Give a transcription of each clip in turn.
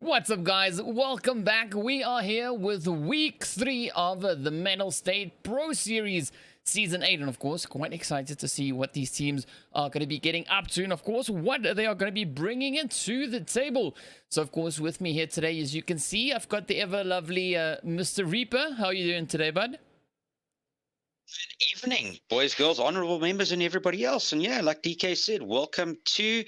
What's up, guys? Welcome back. We are here with week 3 of the Mettlestate Pro Series Season 8, and of course, quite excited to see what these teams are going to be getting up to, and of course, what they are going to be bringing into the table. So, of course, with me here today, as you can see, I've got the ever-lovely Mr. Reaper. How are you doing today, bud? Good evening, boys, girls, honorable members, and everybody else. And yeah, like DK said, welcome to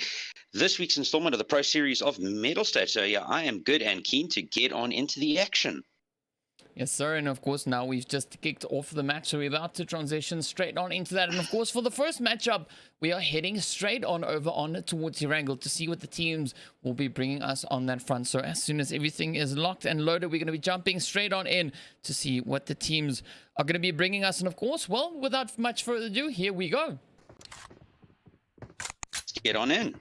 this week's installment of the Pro Series of Mettlestate. So yeah, I am good and keen to get on into the action. Yes, sir. And of course, now we've just kicked off the match, so we're about to transition straight on into that. And of course, for the first matchup, we are heading straight on over on towards Erangel to see what the teams will be bringing us on that front. So as soon as everything is locked and loaded, we're going to be jumping straight on in to see what the teams are going to be bringing us. And of course, well, without much further ado, here we go. Let's get on in.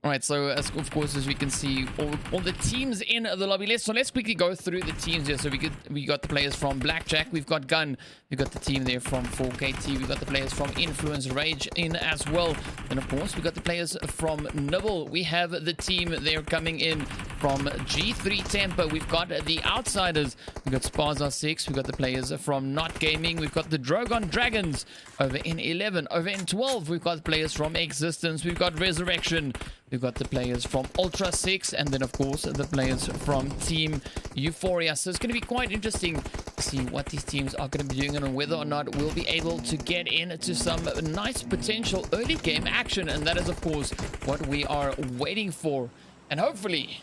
All right, so of course, as we can see, all the teams in the lobby list. So let's quickly go through the teams here. So we got the players from Blackjack, we've got Gun, we've got the team there from 4KT, we've got the players from Influence Rage in as well. And of course, we got the players from NiBBLE. We have the team there coming in from G3 Tempo. We've got the Outsiders, we've got Spaza Six, we've got the players from NiBBLE. We've got the DROGON Dragons over in 11. Over in 12, we've got players from Existence, we've got Resurrection. We've got the players from Ultra 6, and then, of course, the players from Team Euphoria. So it's going to be quite interesting to see what these teams are going to be doing and whether or not we'll be able to get into some nice potential early game action. And that is, of course, what we are waiting for. And hopefully,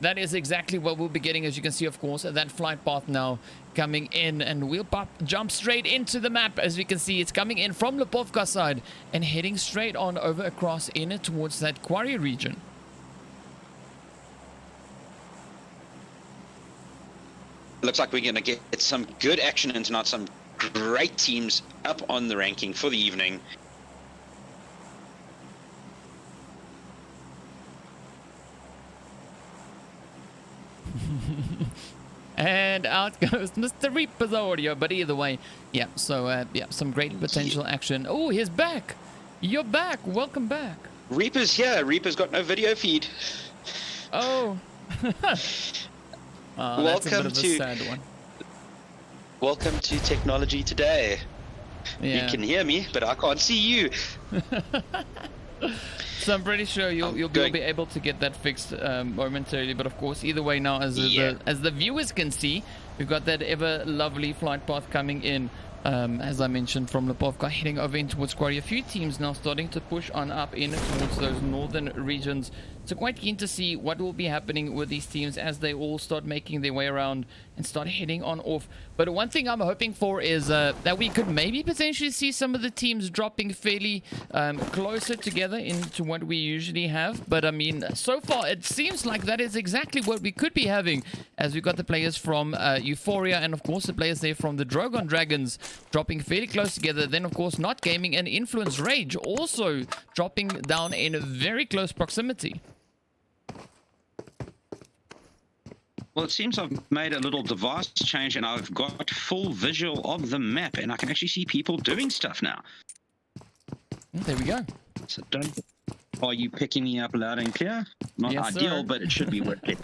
that is exactly what we'll be getting. As you can see, of course, that flight path now coming in, and we'll jump straight into the map. As we can see, it's coming in from Lipovka side and heading straight on over across in towards that quarry region. Looks like we're going to get some good action and tonight, some great teams up on the ranking for the evening. And out goes Mr. Reaper's audio. But either way, yeah, so yeah, some great potential action. Oh, he's back. You're back. Welcome back. Reaper's here. Reaper's got no video feed. Oh. Oh, that's a bit of a sad one. Welcome to technology today. Yeah. You can hear me, but I can't see you. So I'm pretty sure you'll be able to get that fixed momentarily. But of course, either way now, as the viewers can see, we've got that ever lovely flight path coming in. As I mentioned, from Lipovka heading over in towards Quarry. A few teams now starting to push on up in towards those northern regions. So quite keen to see what will be happening with these teams as they all start making their way around and start heading on off. But one thing I'm hoping for is that we could maybe potentially see some of the teams dropping fairly closer together into what we usually have. But I mean, so far it seems like that is exactly what we could be having, as we've got the players from Euphoria and of course the players there from the DROGON Dragons dropping fairly close together. Then of course NiBBLE and Influence Rage also dropping down in a very close proximity. Well, it seems I've made a little device change and I've got full visual of the map and I can actually see people doing stuff now. There we go. So are you picking me up loud and clear? Not ideal, sir. but it should be working.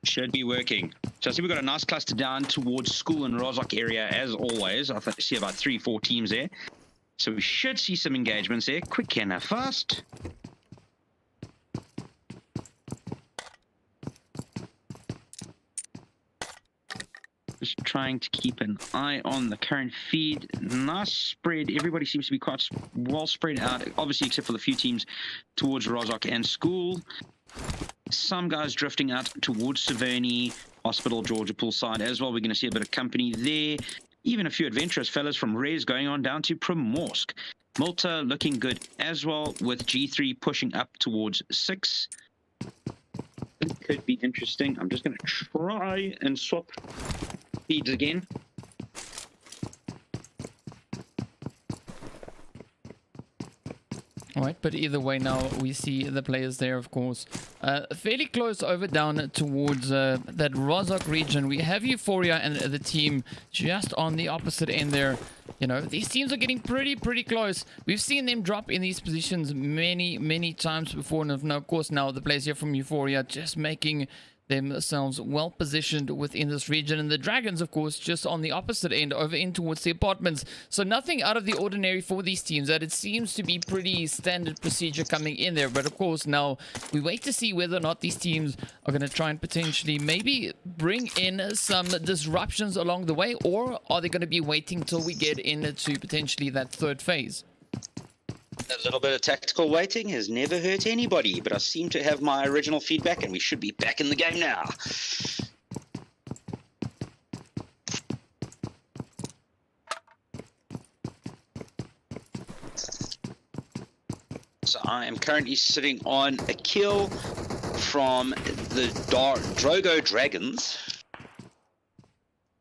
Should be working. So I see we've got a nice cluster down towards school and Rozok area as always. I see about 3-4 teams there. So we should see some engagements there. Quick and fast. Just trying to keep an eye on the current feed. Nice spread. Everybody seems to be quite well spread out, obviously except for the few teams towards Rozok and school. Some guys drifting out towards Saverney, Hospital, Georgia Pool side as well. We're going to see a bit of company there. Even a few adventurous fellas from Rez going on down to Primorsk. Malta looking good as well, with G3 pushing up towards 6. It could be interesting. I'm just going to try and swap feeds again. All Alright, but either way now we see the players there, of course. Fairly close over down towards that ROZOK region. We have Euphoria and the team just on the opposite end there. You know, these teams are getting pretty close. We've seen them drop in these positions many times before. And of course now the players here from Euphoria just making themselves well positioned within this region, and the Dragons of course just on the opposite end over in towards the apartments. So nothing out of the ordinary for these teams, that it seems to be pretty standard procedure coming in there. But of course now we wait to see whether or not these teams are going to try and potentially maybe bring in some disruptions along the way, or are they going to be waiting till we get into potentially that third phase. A little bit of tactical waiting has never hurt anybody, but I seem to have my original feedback and we should be back in the game now. So I am currently sitting on a kill from the Drogo Dragons.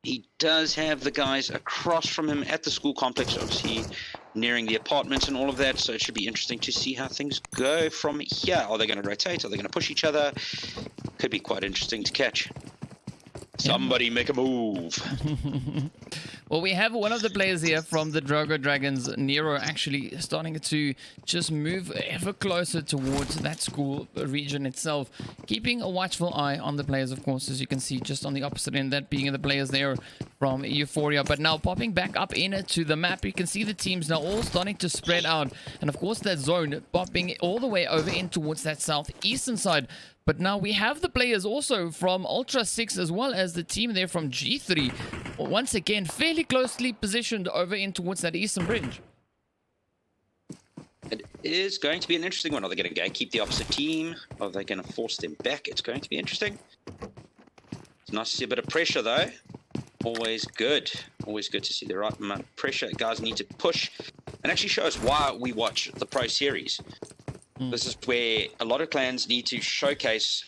He does have the guys across from him at the school complex, obviously nearing the apartments and all of that, so it should be interesting to see how things go from here. Are they going to rotate? Are they going to push each other? Could be quite interesting to catch. Somebody make a move. Well, we have one of the players here from the Drogo Dragons, Nero, actually starting to just move ever closer towards that school region itself, keeping a watchful eye on the players, of course, as you can see just on the opposite end, that being the players there from Euphoria. But now popping back up into the map, you can see the teams now all starting to spread out, and of course that zone popping all the way over in towards that southeastern side. But now we have the players also from Ultra 6 as well as the team there from G3. Once again, fairly closely positioned over in towards that eastern bridge. It is going to be an interesting one. Are they going to keep the opposite team? Are they going to force them back? It's going to be interesting. It's nice to see a bit of pressure though. Always good. Always good to see the right amount of pressure. Guys need to push and actually show us why we watch the Pro Series. This is where a lot of clans need to showcase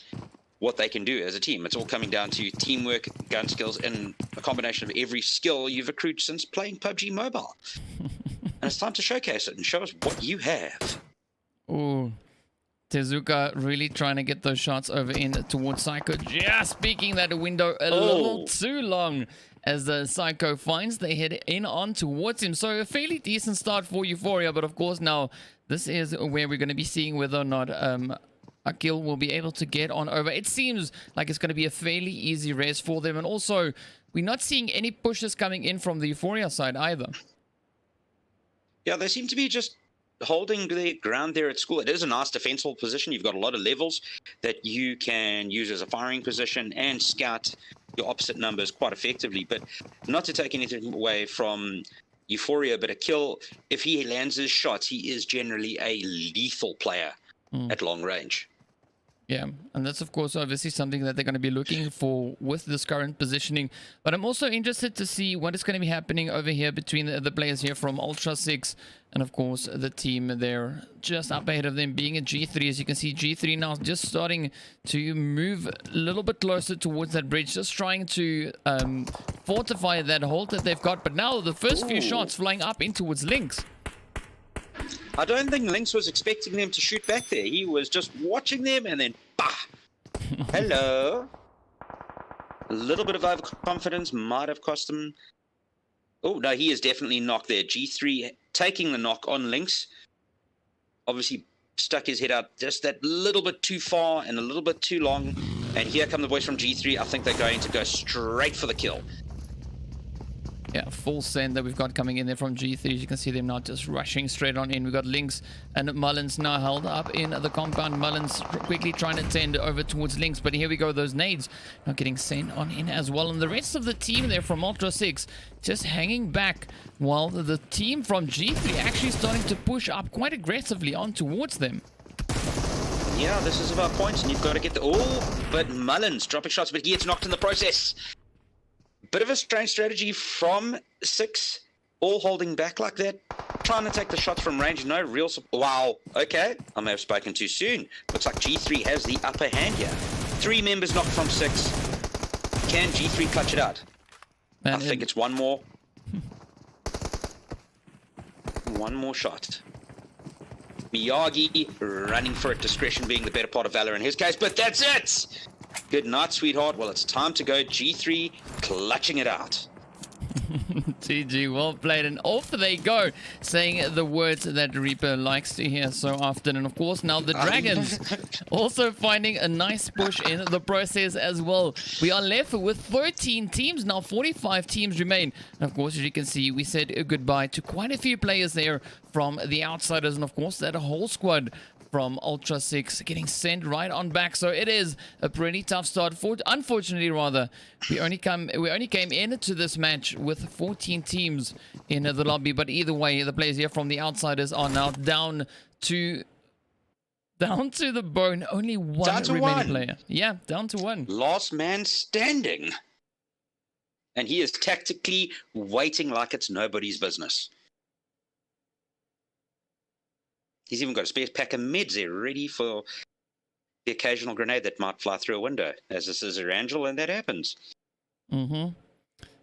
what they can do as a team. It's all coming down to teamwork, gun skills, and a combination of every skill you've accrued since playing PUBG Mobile. And it's time to showcase it and show us what you have. Ooh. Tezuka really trying to get those shots over in towards Psycho. Just peeking that window a little too long as the Psycho finds they head in on towards him. So a fairly decent start for Euphoria, but of course now this is where we're going to be seeing whether or not Akil will be able to get on over. It seems like it's going to be a fairly easy race for them, and also we're not seeing any pushes coming in from the Euphoria side either. Yeah, they seem to be just holding their ground there at school. It is a nice defensible position. You've got a lot of levels that you can use as a firing position and scout your opposite numbers quite effectively. But not to take anything away from Euphoria, but Akil, if he lands his shots, he is generally a lethal player at long range. Yeah, and that's of course obviously something that they're going to be looking for with this current positioning. But I'm also interested to see what is going to be happening over here between the players here from Ultra 6 and of course the team there just up ahead of them being a G3. As you can see, G3 now just starting to move a little bit closer towards that bridge, just trying to fortify that hold that they've got. But now the first few shots flying up in towards Lynx. I don't think Lynx was expecting them to shoot back there. He was just watching them and then, bah! Hello. A little bit of overconfidence might have cost him. Oh, no, he is definitely knocked there. G3 taking the knock on Lynx. Obviously stuck his head out just that little bit too far and a little bit too long. And here come the boys from G3. I think they're going to go straight for the kill. Yeah, full send that we've got coming in there from G3. As you can see them now just rushing straight on in. We've got Lynx and Mullins now held up in the compound. Mullins quickly trying to tend over towards Lynx, but here we go. Those nades not getting sent on in as well. And the rest of the team there from Ultra 6 just hanging back while the team from G3 actually starting to push up quite aggressively on towards them. Yeah, this is about points and you've got to get the... Oh, but Mullins dropping shots, but he gets knocked in the process. Bit of a strange strategy from 6, all holding back like that, trying to take the shots from range, no real support. Wow, okay, I may have spoken too soon. Looks like G3 has the upper hand here. 3 members knocked from 6. Can G3 clutch it out? Man, I think it's one more. One more shot. Miyagi running for it, discretion being the better part of valor in his case, but that's it! Good night, sweetheart. Well, it's time to go. G3 clutching it out. GG, well played, and off they go, saying the words that Reaper likes to hear so often. And of course, now the Dragons also finding a nice push in the process as well. We are left with 13 teams now, 45 teams remain. And of course, as you can see, we said goodbye to quite a few players there from the Outsiders, and of course, that whole squad from Ultra 6 getting sent right on back. So it is a pretty tough start. Unfortunately, rather, we only came into this match with 14 teams in the lobby. But either way, the players here from the Outsiders are now down to the bone. Only one remaining player. Yeah, down to one. Last man standing. And he is tactically waiting like it's nobody's business. He's even got a spare pack of meds there ready for the occasional grenade that might fly through a window, as this is Angel, and that happens.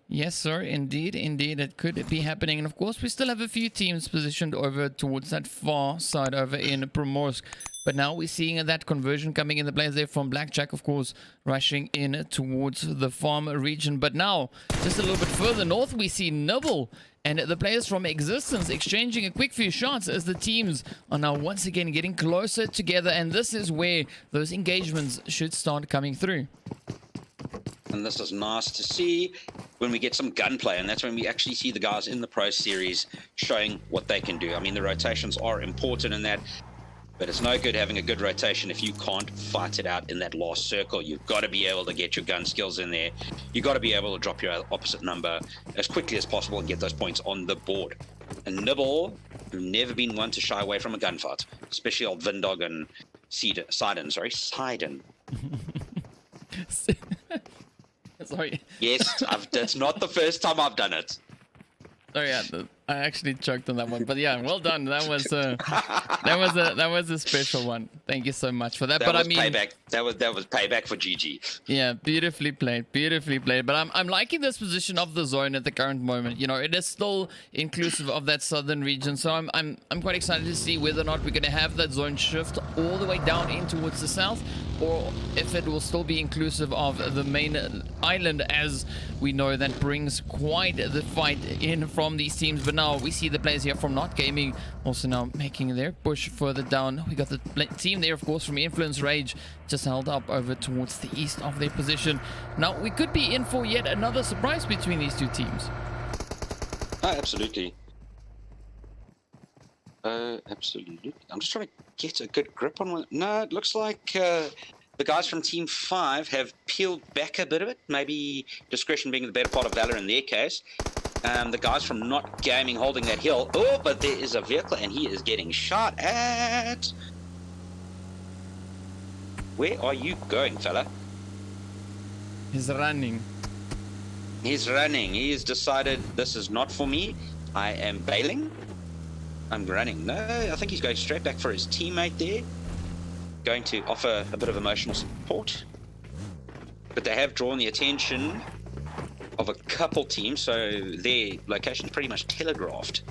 Yes, sir. Indeed, it could be happening. And of course, we still have a few teams positioned over towards that far side over in Primorsk. But now we're seeing that conversion coming in. The players there from Blackjack, of course, rushing in towards the farm region. But now, just a little bit further north, we see NiBBLE and the players from Existence exchanging a quick few shots as the teams are now once again getting closer together. And this is where those engagements should start coming through. And this is nice to see when we get some gunplay, and that's when we actually see the guys in the Pro Series showing what they can do. I mean, the rotations are important in that, but it's no good having a good rotation if you can't fight it out in that last circle. You've got to be able to get your gun skills in there. You've got to be able to drop your opposite number as quickly as possible and get those points on the board. And NiBBLE have never been one to shy away from a gunfight, especially old Vindog and Sidon. Sorry. Yes, that's not the first time I've done it. Oh yeah, I actually choked on that one, but yeah, well done. That was a special one. Thank you so much for that. But I mean, payback. That was payback for GG. Yeah, beautifully played. But I'm liking this position of the zone at the current moment. You know, it is still inclusive of that southern region, so I'm quite excited to see whether or not we're going to have that zone shift all the way down in towards the south, or if it will still be inclusive of the main island, as we know that brings quite the fight in from these teams. But now we see the players here from NiBBLE also now making their push further down. We got the team there, of course, from Influence Rage, just held up over towards the east of their position. Now we could be in for yet another surprise between these two teams. Absolutely. Absolutely. I'm just trying to get a good grip on one. No, it looks like the guys from Team 5 have peeled back a bit of it. Maybe discretion being the better part of valor in their case. The guys from NiBBLE holding that hill. Oh, but there is a vehicle and he is getting shot at. Where are you going, fella? He's running. He's running. He has decided this is not for me. I am bailing. I'm running. No, I think he's going straight back for his teammate there. Going to offer a bit of emotional support. But they have drawn the attention of a couple teams, so their location is pretty much telegraphed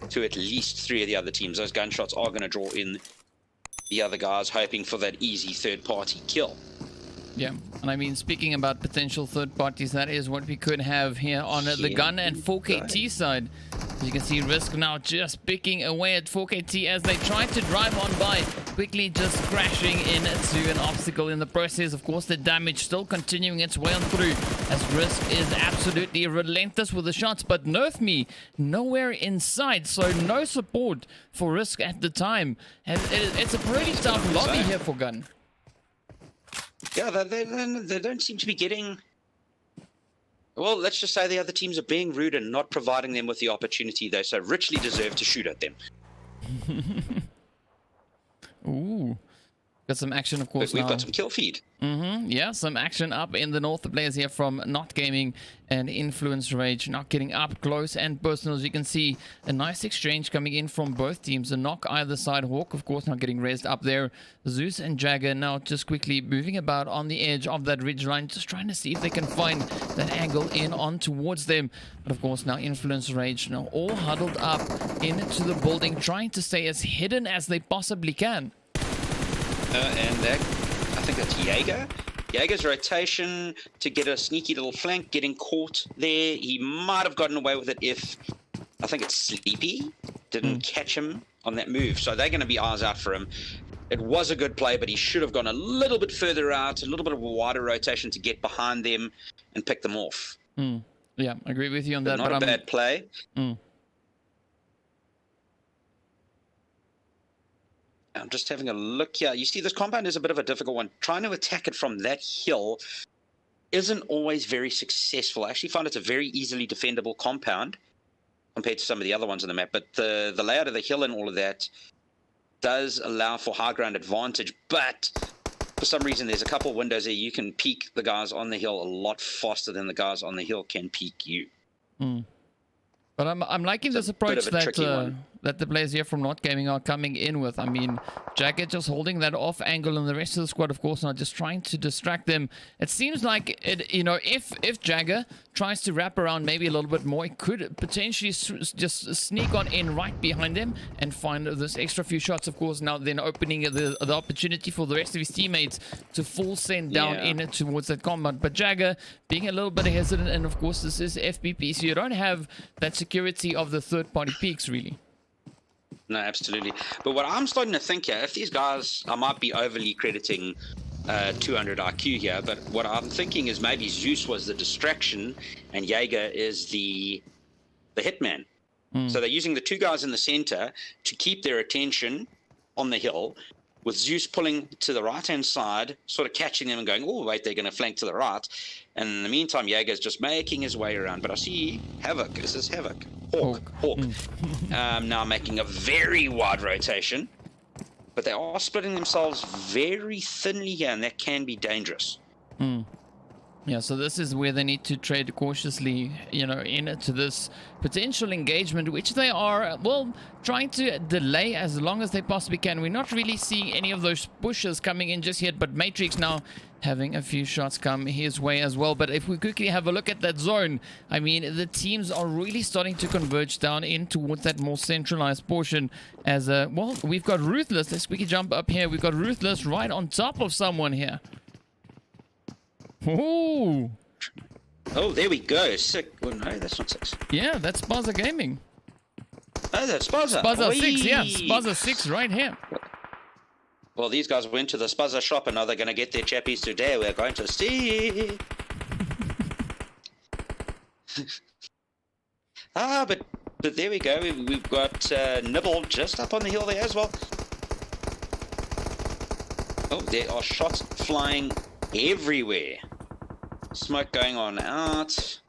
to at least 3 of the other teams. Those gunshots are going to draw in the other guys, hoping for that easy third-party kill. Yeah, and I mean, speaking about potential third parties, that is what we could have here on the gun and 4KT side. As you can see, Risk now just picking away at 4KT as they try to drive on by, quickly just crashing into an obstacle in the process. Of course, the damage still continuing its way on through, as Risk is absolutely relentless with the shots, but Nerf Me nowhere in sight, so no support for Risk at the time. And it's a pretty tough lobby here for Gun. Yeah, they don't seem to be getting... Well, let's just say the other teams are being rude and not providing them with the opportunity they so richly deserve to shoot at them. Ooh. Got some action, of course. But we've now. got some kill feed. Yeah, some action up in the north. The players here from NiBBLE and Influence Rage now getting up close and personal. As you can see, a nice exchange coming in from both teams. A knock either side. Hawk, of course, now getting raised up there. Zeus and Jagger now just quickly moving about on the edge of that ridge line, just trying to see if they can find that angle in on towards them. But of course, now Influence Rage now all huddled up into the building, trying to stay as hidden as they possibly can. And that, I think that's Jaeger. Jaeger's rotation to get a sneaky little flank, getting caught there. He might have gotten away with it if, I think it's Sleepy, didn't catch him on that move. So they're going to be eyes out for him. It was a good play, but he should have gone a little bit further out, a little bit of a wider rotation to get behind them and pick them off. Yeah, I agree with you on that. Not a bad play. I'm just having a look here. You see, this compound is a bit of a difficult one. Trying to attack it from that hill isn't always very successful. I actually find it's a very easily defendable compound compared to some of the other ones on the map. But the layout of the hill and all of that does allow for high ground advantage. But for some reason, there's a couple of windows there. You can peek the guys on the hill a lot faster than the guys on the hill can peek you. But I'm liking this approach that the players here from NiBBLE are coming in with. I mean, Jagger just holding that off angle, and the rest of the squad, of course, not just trying to distract them. It seems like it, you know, if Jagger tries to wrap around maybe a little bit more, it could potentially just sneak on in right behind them and find this extra few shots. Of course, now then opening the opportunity for the rest of his teammates to full send down in towards that combat. But Jagger being a little bit hesitant, and of course this is FPP, so you don't have that security of the third-party peaks really. No, absolutely. But what I'm starting to think here, if these guys, I might be overly crediting 200 IQ here, but what I'm thinking is maybe Zeus was the distraction and Jaeger is the hitman. So they're using the two guys in the center to keep their attention on the hill, with Zeus pulling to the right-hand side, sort of catching them and going, oh, wait, they're going to flank to the right. And in the meantime, Jaeger's just making his way around. But I see Havoc. This is Havoc. Hawk. Now making a very wide rotation. But they are splitting themselves very thinly here, and that can be dangerous. Yeah, so this is where they need to trade cautiously, you know, into this potential engagement, which they are, well, trying to delay as long as they possibly can. We're not really seeing any of those pushes coming in just yet, but Matrix now having a few shots come his way as well. But if we quickly have a look at that zone, I mean, the teams are really starting to converge down in towards that more centralized portion as, well, we've got Ruthless. Let's quickly jump up here. We've got Ruthless right on top of someone here. Oh, there we go. Sick. Oh, no, that's not 6. Yeah, that's Spaza Gaming. Oh, that's Spaza. Spaza 6, yeah. Spaza 6 right here. Well, these guys went to the Spaza shop and now they're going to get their chappies today. We're going to see. But there we go. We've got NiBBLE just up on the hill there as well. Oh, there are shots flying everywhere. Smoke going on out.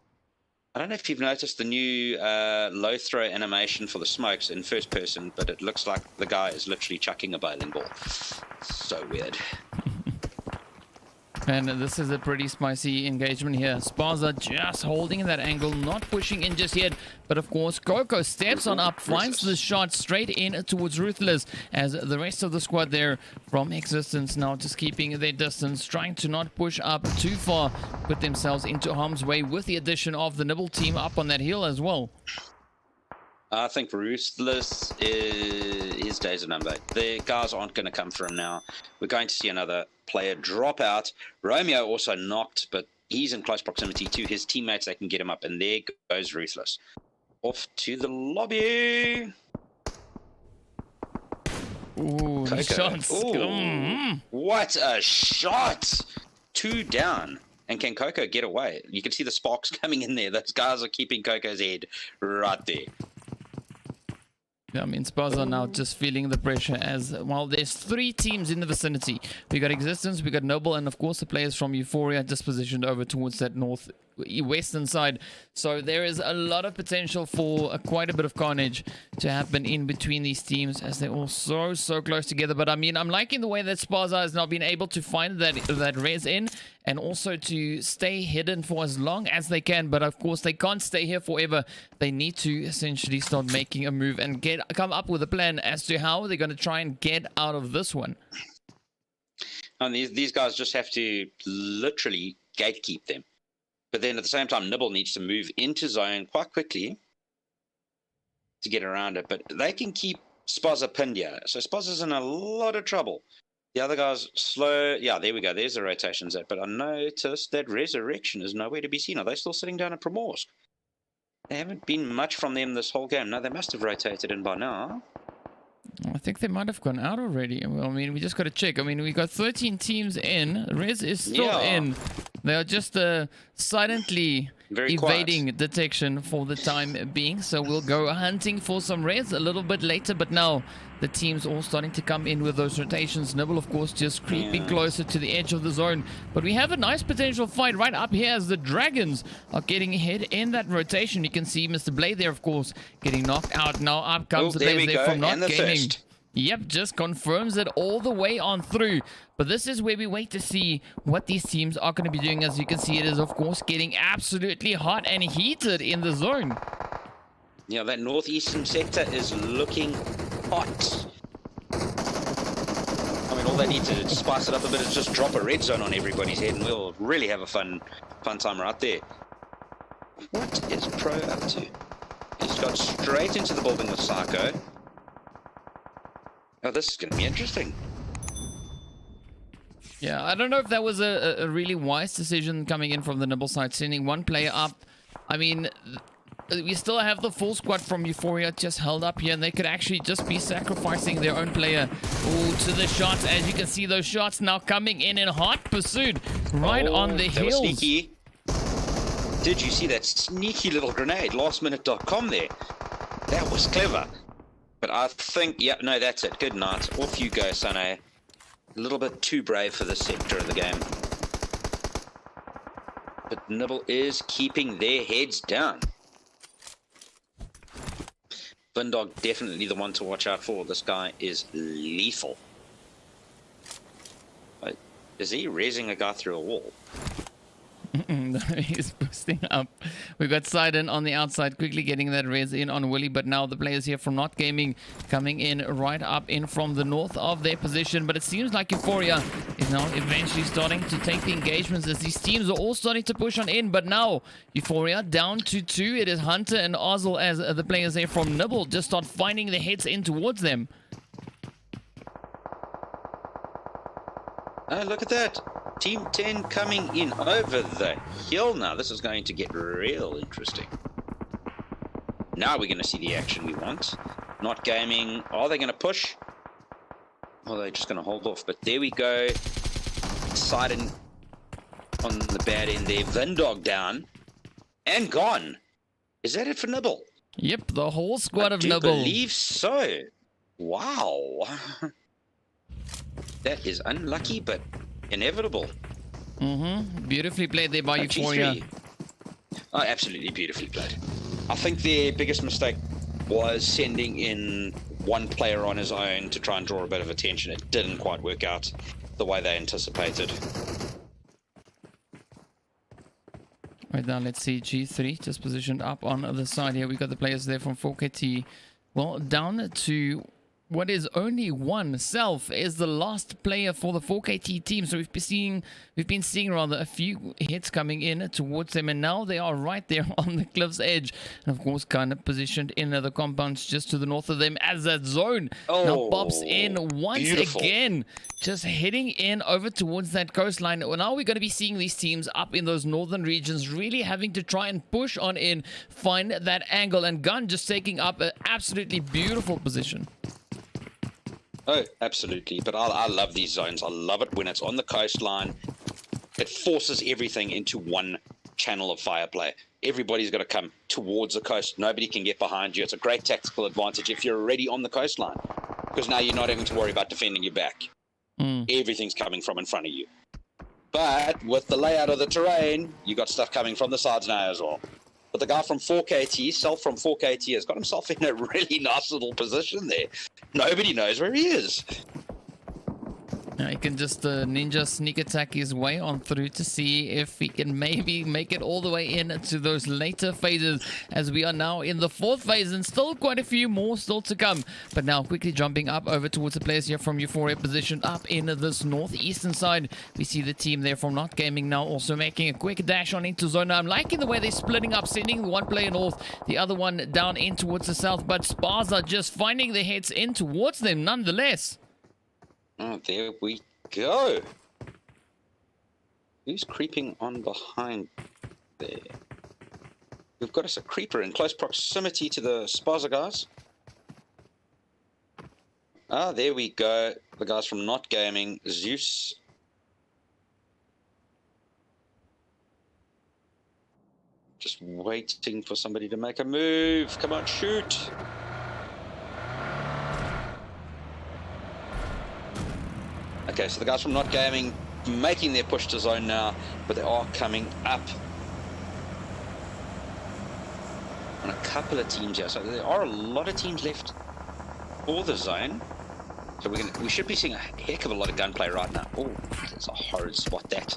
I don't know if you've noticed the new low throw animation for the smokes in first person, but it looks like the guy is literally chucking a bowling ball. So weird. And this is a pretty spicy engagement here. Spaza just holding that angle, not pushing in just yet. But of course, Coco steps on up, finds the shot straight in towards Ruthless, as the rest of the squad there from Existence now just keeping their distance, trying to not push up too far, put themselves into harm's way with the addition of the NiBBLE team up on that hill as well. I think Ruthless his days are numbered. The guys aren't going to come for him now. We're going to see another player drop out. Romeo also knocked, but he's in close proximity to his teammates. They can get him up, and there goes Ruthless. Off to the lobby. Ooh, shots. Ooh, what a shot! 2 down. And can Coco get away? You can see the sparks coming in there. Those guys are keeping Coco's head right there. I mean, Spaza now just feeling the pressure as, well, there's 3 teams in the vicinity. We got Existence, we got NiBBLE, and of course the players from Euphoria just positioned over towards that north western side. So there is a lot of potential for quite a bit of carnage to happen in between these teams, as they're all so close together. But I mean, I'm liking the way that Spaza has now been able to find that res in, and also to stay hidden for as long as they can. But of course, they can't stay here forever. They need to essentially start making a move and come up with a plan as to how they're going to try and get out of this one. And these guys just have to literally gatekeep them. But then at the same time, NiBBLE needs to move into zone quite quickly to get around it. But they can keep Spaza pinned here. So Spaza's in a lot of trouble. The other guys slow. Yeah, there we go. There's the rotations at. But I noticed that Resurrection is nowhere to be seen. Are they still sitting down at Primorsk? There haven't been much from them this whole game. No, they must have rotated in by now. I think they might have gone out already. Well, I mean, we just got to check. I mean, we got 13 teams in. Rez is still in. They are just silently evading detection for the time being. So we'll go hunting for some Rez a little bit later. But now the teams all starting to come in with those rotations. NiBBLE, of course, just creeping closer to the edge of the zone. But we have a nice potential fight right up here as the Dragons are getting ahead in that rotation. You can see Mr. Blade there, of course, getting knocked out. Now up comes the Blaze there from NiBBLE. Yep, just confirms it all the way on through. But this is where we wait to see what these teams are going to be doing. As you can see, it is, of course, getting absolutely hot and heated in the zone. Yeah, that northeastern sector is looking hot. I mean, all they need to spice it up a bit is just drop a red zone on everybody's head, and we'll really have a fun time right there. What is Pro up to? He's got straight into the building with Psycho. Oh, this is going to be interesting. Yeah, I don't know if that was a really wise decision coming in from the NiBBLE side, sending one player up. I mean, we still have the full squad from Euphoria just held up here, and they could actually just be sacrificing their own player to the shots. As you can see, those shots now coming in hot pursuit right on the heels. Was sneaky. Did you see that sneaky little grenade? Lastminute.com there. That was clever. But I think, yeah, no, that's it. Good night. Off you go, Sane. A little bit too brave for this sector of the game. But NiBBLE is keeping their heads down. Vindog definitely the one to watch out for. This guy is lethal. Wait, is he raising a guy through a wall? He's boosting up. We've got Sidon on the outside, quickly getting that res in on Willie, but now the players here from NiBBLE coming in right up in from the north of their position. But it seems like Euphoria is now eventually starting to take the engagements as these teams are all starting to push on in. But now Euphoria down to 2. It is Hunter and Ozil as the players there from NiBBLE just start finding the heads in towards them. Oh, look at that. Team 10 coming in over the hill now. This is going to get real interesting. Now we're going to see the action we want. NiBBLE. Are they going to push? Or are they just going to hold off? But there we go. Sidon on the bad end there. Vindog down. And gone. Is that it for NiBBLE? Yep, the whole squad of NiBBLE. I believe so. Wow. That is unlucky, but inevitable. Beautifully played there by Euphoria. G3. Oh, absolutely beautifully played. I think their biggest mistake was sending in one player on his own to try and draw a bit of attention. It didn't quite work out the way they anticipated. Right now, let's see. G3 just positioned up on the side here. We got the players there from 4KT. Well, down to what is only one. Self is the last player for the 4KT team. So we've been seeing rather a few hits coming in towards them, and now they are right there on the cliff's edge, and of course kind of positioned in the compounds just to the north of them as that zone now pops in once again, just heading in over towards that coastline. Well, now we're going to be seeing these teams up in those northern regions really having to try and push on in, find that angle, and Gun just taking up an absolutely beautiful position. Oh, absolutely. But I love these zones. I love it when it's on the coastline. It forces everything into one channel of fire play. Everybody's got to come towards the coast. Nobody can get behind you. It's a great tactical advantage if you're already on the coastline, because now you're not having to worry about defending your back. Everything's coming from in front of you. But with the layout of the terrain, you got stuff coming from the sides now as well. But the guy from 4KT, Self from 4KT, has got himself in a really nice little position there. Nobody knows where he is. Now he can just ninja sneak attack his way on through to see if he can maybe make it all the way into those later phases, as we are now in the 4th phase and still quite a few more still to come. But now quickly jumping up over towards the players here from Euphoria, positioned up in this northeastern side. We see the team there from NiBBLE now also making a quick dash on into zone. Now I'm liking the way they're splitting up, sending one player north, the other one down in towards the south, but Spaza just finding the heads in towards them nonetheless. Oh, there we go. Who's creeping on behind there? We've got us a creeper in close proximity to the Spaza guys. Ah, there we go. The guys from NiBBLE, Zeus. Just waiting for somebody to make a move. Come on, shoot. Okay, so the guys from NiBBLE making their push to zone now, but they are coming up on a couple of teams here. So there are a lot of teams left for the zone. So we should be seeing a heck of a lot of gunplay right now. Oh, that's a horrid spot, that.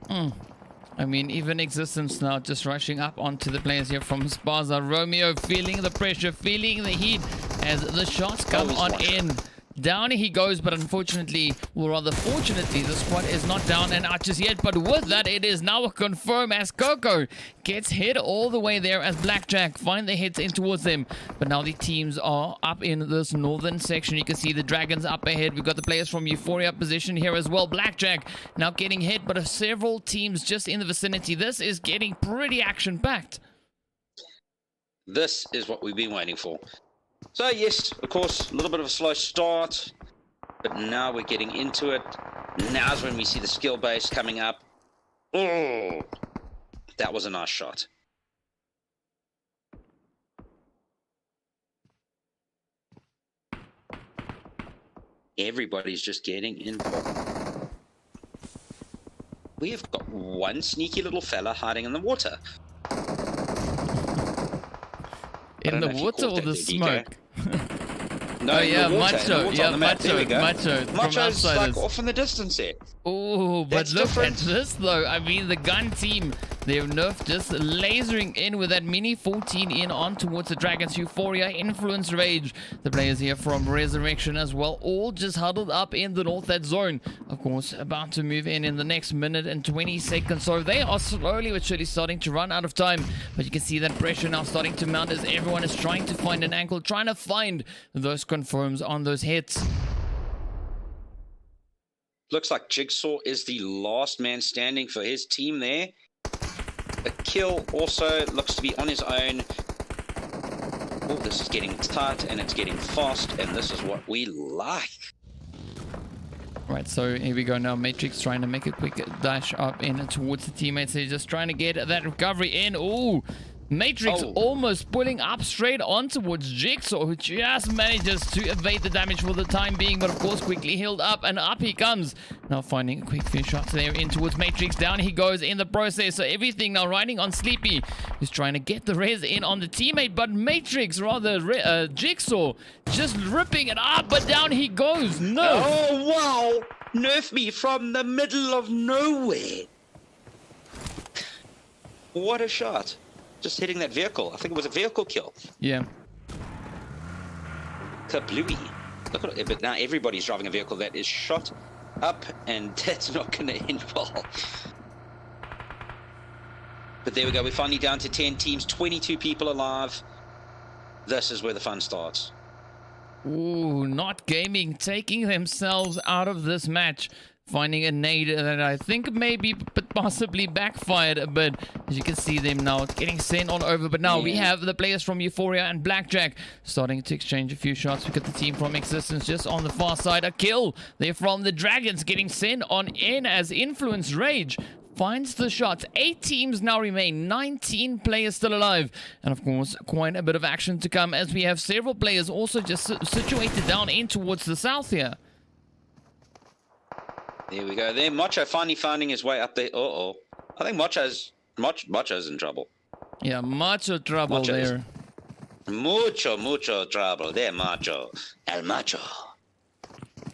I mean, even Existence now just rushing up onto the players here from Spaza. Romeo feeling the pressure, feeling the heat as the shots come on in. Down he goes, but unfortunately, or rather fortunately, the squad is not down and out just yet. But with that, it is now a confirm as Coco gets hit all the way there as Blackjack find the hits in towards them. But now the teams are up in this northern section. You can see the Dragons up ahead. We've got the players from Euphoria position here as well. Blackjack now getting hit, but several teams just in the vicinity. This is getting pretty action-packed. This is what we've been waiting for. So yes, of course, a little bit of a slow start, but now we're getting into it. Now's when we see the skill base coming up. Oh, that was a nice shot. Everybody's just getting involved. We have got one sneaky little fella hiding in the water. In the water or the smoke? No, oh yeah, Macho. Yeah, Macho. Macho's like off in the distance there. Oh, but That's look different. at this though. I mean, the gun team, they're nerfed just lasering in with that mini 14 in on towards the Dragons. Euphoria, Influence, Rage. The players here from Resurrection as well, all just huddled up in the north that zone. Of course, about to move in the next minute and 20 seconds. So they are slowly but surely starting to run out of time. But you can see that pressure now starting to mount as everyone is trying to find an angle, trying to find those confirms on those hits. Looks like Jigsaw is the last man standing for his team there. A kill also looks to be on his own. Oh, this is getting tight and it's getting fast, and this is what we like. Right, so here we go now. Matrix trying to make a quick dash up in towards the teammates. They're just trying to get that recovery in. Ooh, Matrix almost pulling up straight on towards Jigsaw, who just manages to evade the damage for the time being, but of course quickly healed up, and up he comes. Now finding a quick few shots there in towards Matrix. Down he goes in the process. So everything now riding on Sleepy, who's trying to get the res in on the teammate, but Matrix, rather Jigsaw, just ripping it up, but down he goes. No. Oh, wow. Nerf me from the middle of nowhere. What a shot. Just hitting that vehicle. I think it was a vehicle kill. Yeah. Kablooey. Look at it, but now everybody's driving a vehicle that is shot up, and that's not going to end well. But there we go. We're finally down to 10 teams, 22 people alive. This is where the fun starts. Ooh, NiBBLE taking themselves out of this match. Finding a nade that I think maybe possibly backfired, but as you can see them now getting sent on over. But now we have the players from Euphoria and Blackjack starting to exchange a few shots. We got the team from Existence just on the far side. A kill there from the Dragons getting sent on in as Influence Rage finds the shots. 8 teams now remain, 19 players still alive, and of course quite a bit of action to come as we have several players also just situated down in towards the south here. There we go. There, Macho finally finding his way up there. Uh-oh. I think Macho's in trouble. Yeah, mucho trouble Macho is- there. Mucho trouble. There, Macho. El Macho.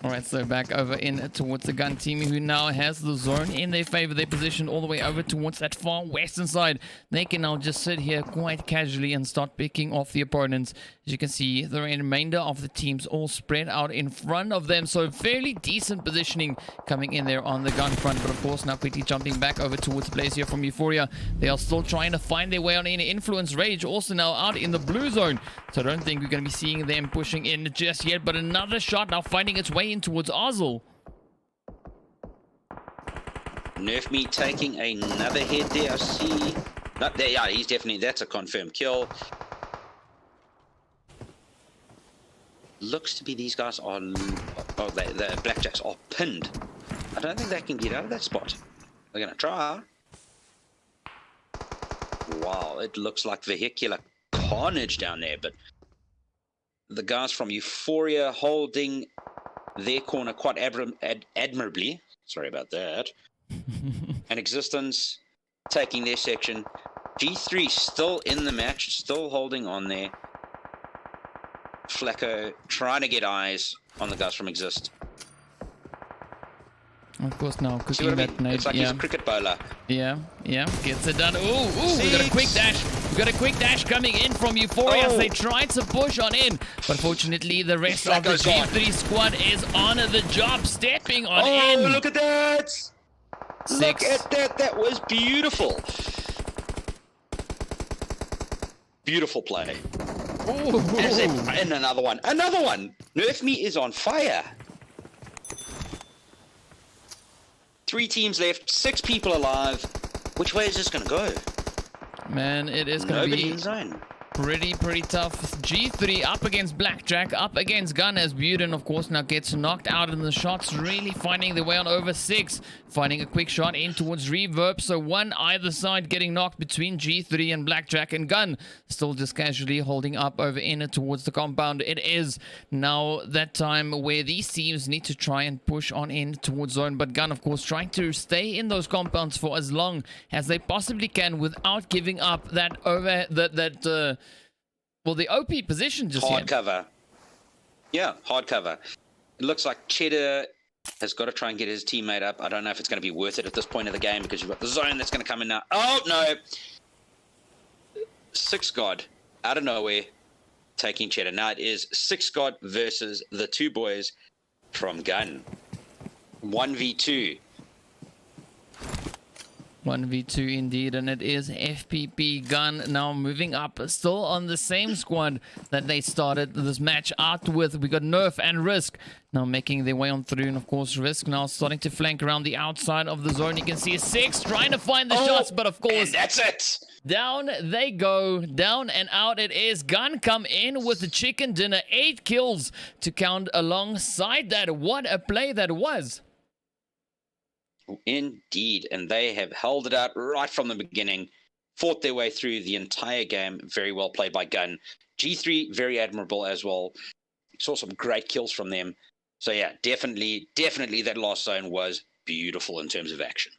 All right, so back over in towards the gun team, who now has the zone in their favor. They positioned all the way over towards that far western side. They can now just sit here quite casually and start picking off the opponents. As you can see, the remainder of the teams all spread out in front of them. So fairly decent positioning coming in there on the gun front. But of course, now quickly jumping back over towards the players here from Euphoria. They are still trying to find their way on in. Influence Rage also now out in the blue zone. So I don't think we're going to be seeing them pushing in just yet. But another shot now finding its way in towards Ozil. Nerf me taking another hit there. I see. Not there. Yeah, he's definitely. That's a confirmed kill. Looks to be these guys are. Oh, the Blackjacks are pinned. I don't think they can get out of that spot. They're gonna try. Wow, it looks like vehicular carnage down there, but the guys from Euphoria holding their corner quite admirably. Sorry about that. And Existence taking their section. G3 still in the match, still holding on there. Flacco trying to get eyes on the guys from Exist. Of course, now See cooking what I that mean? nade. It's like Yeah. he's a cricket bowler. Yeah, gets it done. Ooh, we got a quick dash. We got a quick dash coming in from Euphoria as they tried to push on in. But fortunately, the rest of the Flacco's gone. G3 squad is on the job, stepping on in. Look at that! Look Six. at that. That was beautiful. Beautiful play. Ooh. And another one. Another one! Nerf Me is on fire. 3 teams left, 6 people alive. Which way is this going to go? Man, it is going to Nobody be in zone. pretty tough. G3 up against Blackjack, up against Gun, as Buden, of course, now gets knocked out in the shots, really finding their way on over 6, finding a quick shot in towards Reverb. So one either side getting knocked between G3 and Blackjack, and Gun still just casually holding up over in towards the compound. It is now that time where these teams need to try and push on in towards zone, but Gun, of course, trying to stay in those compounds for as long as they possibly can without giving up that well, the OP position just Hard yet. cover. Yeah, hard cover. It looks like Cheddar has got to try and get his teammate up. I don't know if it's going to be worth it at this point of the game because you've got the zone that's going to come in now. Oh, no. 6 God out of nowhere taking Cheddar. Now it is 6 God versus the 2 boys from Gun. 1v2. 1v2 indeed, and it is FPP Gun now moving up, still on the same squad that they started this match out with. We got Nerf and Risk now making their way on through, and of course Risk now starting to flank around the outside of the zone. You can see 6 trying to find the shots, but of course And that's it. down they go, down and out it is. Gun come in with the chicken dinner, 8 kills to count alongside that. What a play that was. Indeed, and they have held it out right from the beginning, fought their way through the entire game. Very well played by Gun. G3, very admirable as well. Saw some great kills from them. So yeah, definitely that last zone was beautiful in terms of action.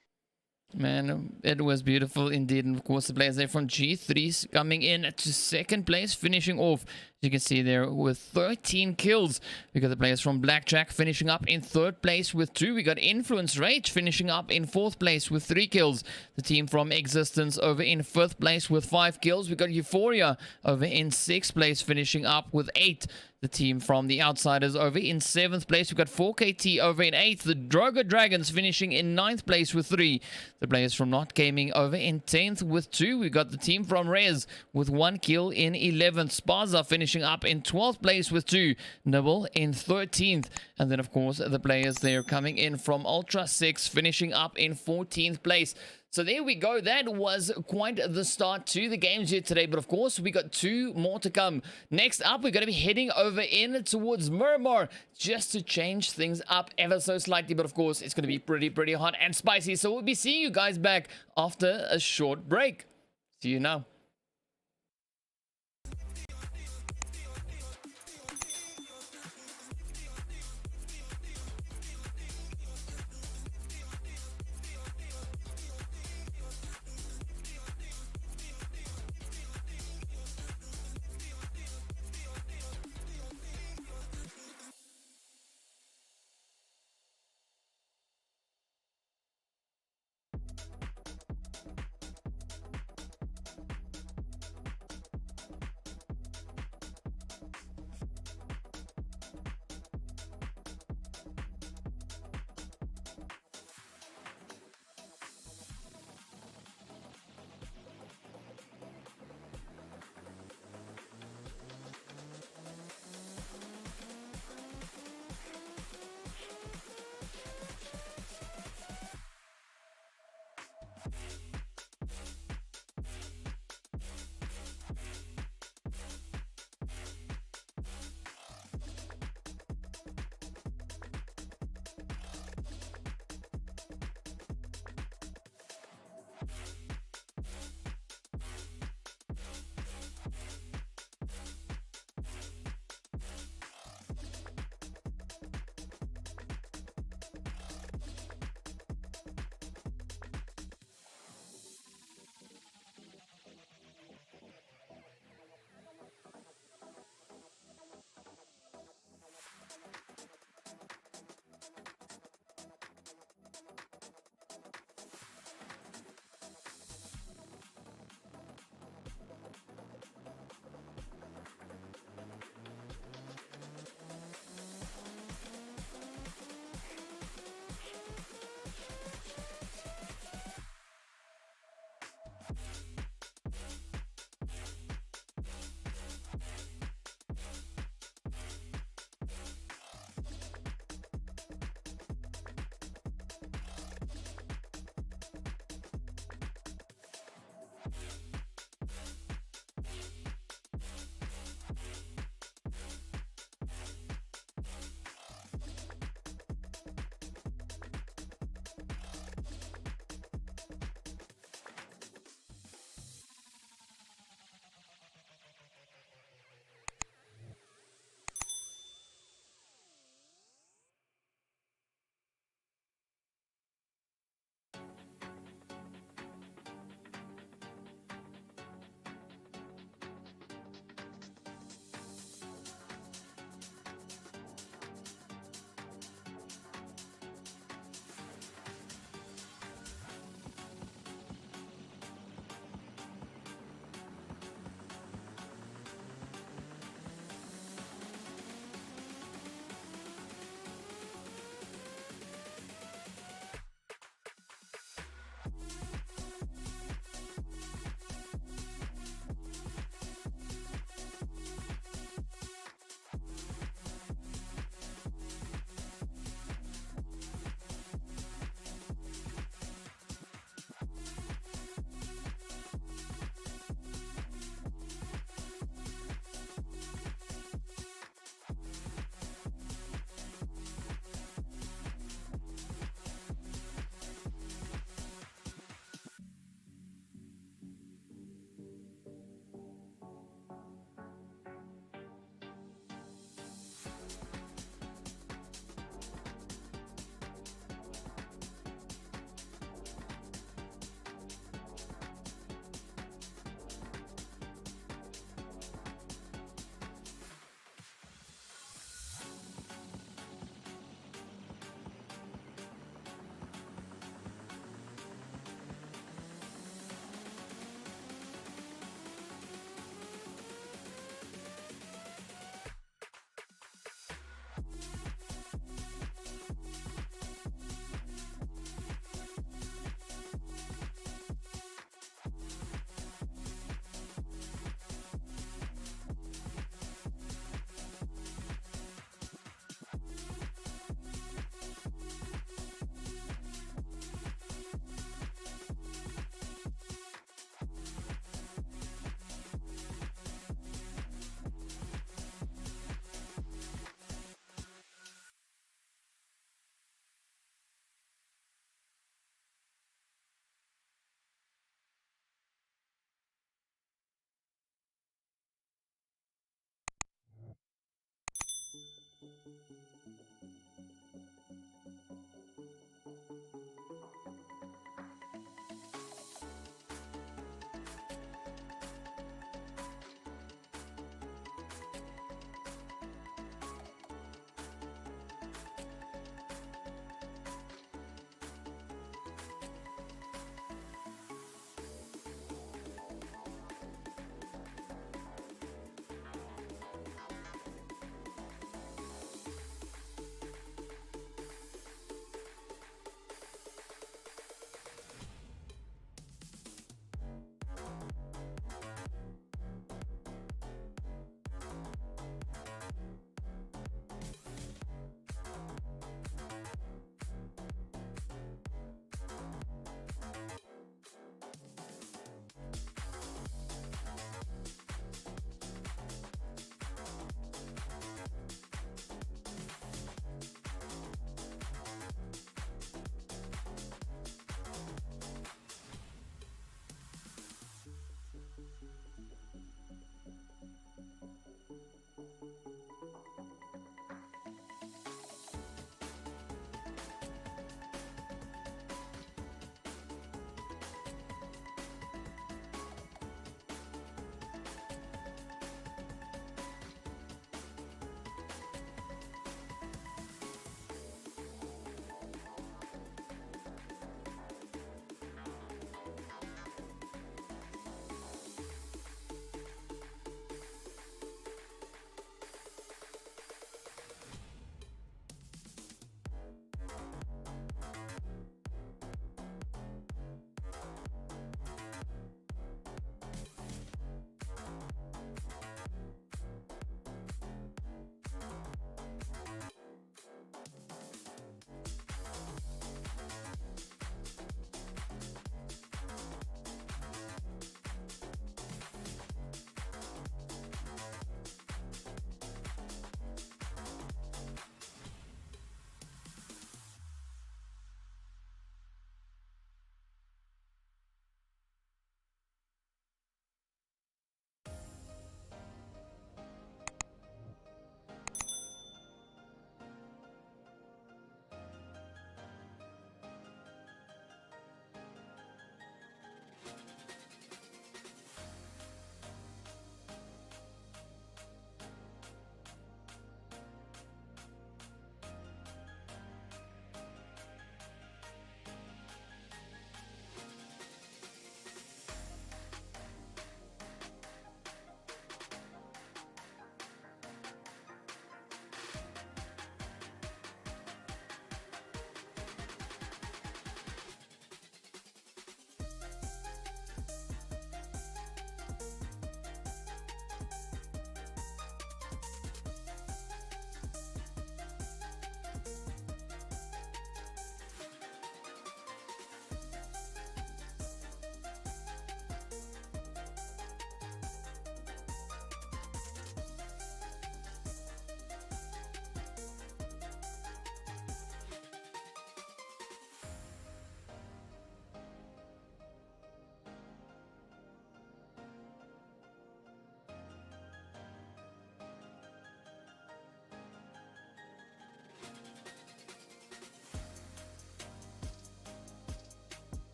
Man, it was beautiful indeed. And of course, the players there from G3 coming in to second place, finishing off, as you can see there, with 13 kills. We got the players from Blackjack finishing up in 3rd place with 2. We got Influence Rage finishing up in 4th place with 3 kills. The team from Existence over in 5th place with 5 kills. We got Euphoria over in 6th place finishing up with 8. The team from the Outsiders over in 7th place. We've got 4KT over in 8th. The DROGON Dragons finishing in 9th place with 3. The players from NiBBLE over in 10th with 2. We got the team from Rez with 1 kill in 11th. Spaza finishing up in 12th place with 2. NiBBLE in 13th. And then, of course, the players there coming in from Ultra 6 finishing up in 14th place. So there we go. That was quite the start to the games here today. But of course, we got 2 more to come. Next up, we're going to be heading over in towards Miramar just to change things up ever so slightly. But of course, it's going to be pretty hot and spicy. So we'll be seeing you guys back after a short break. See you now.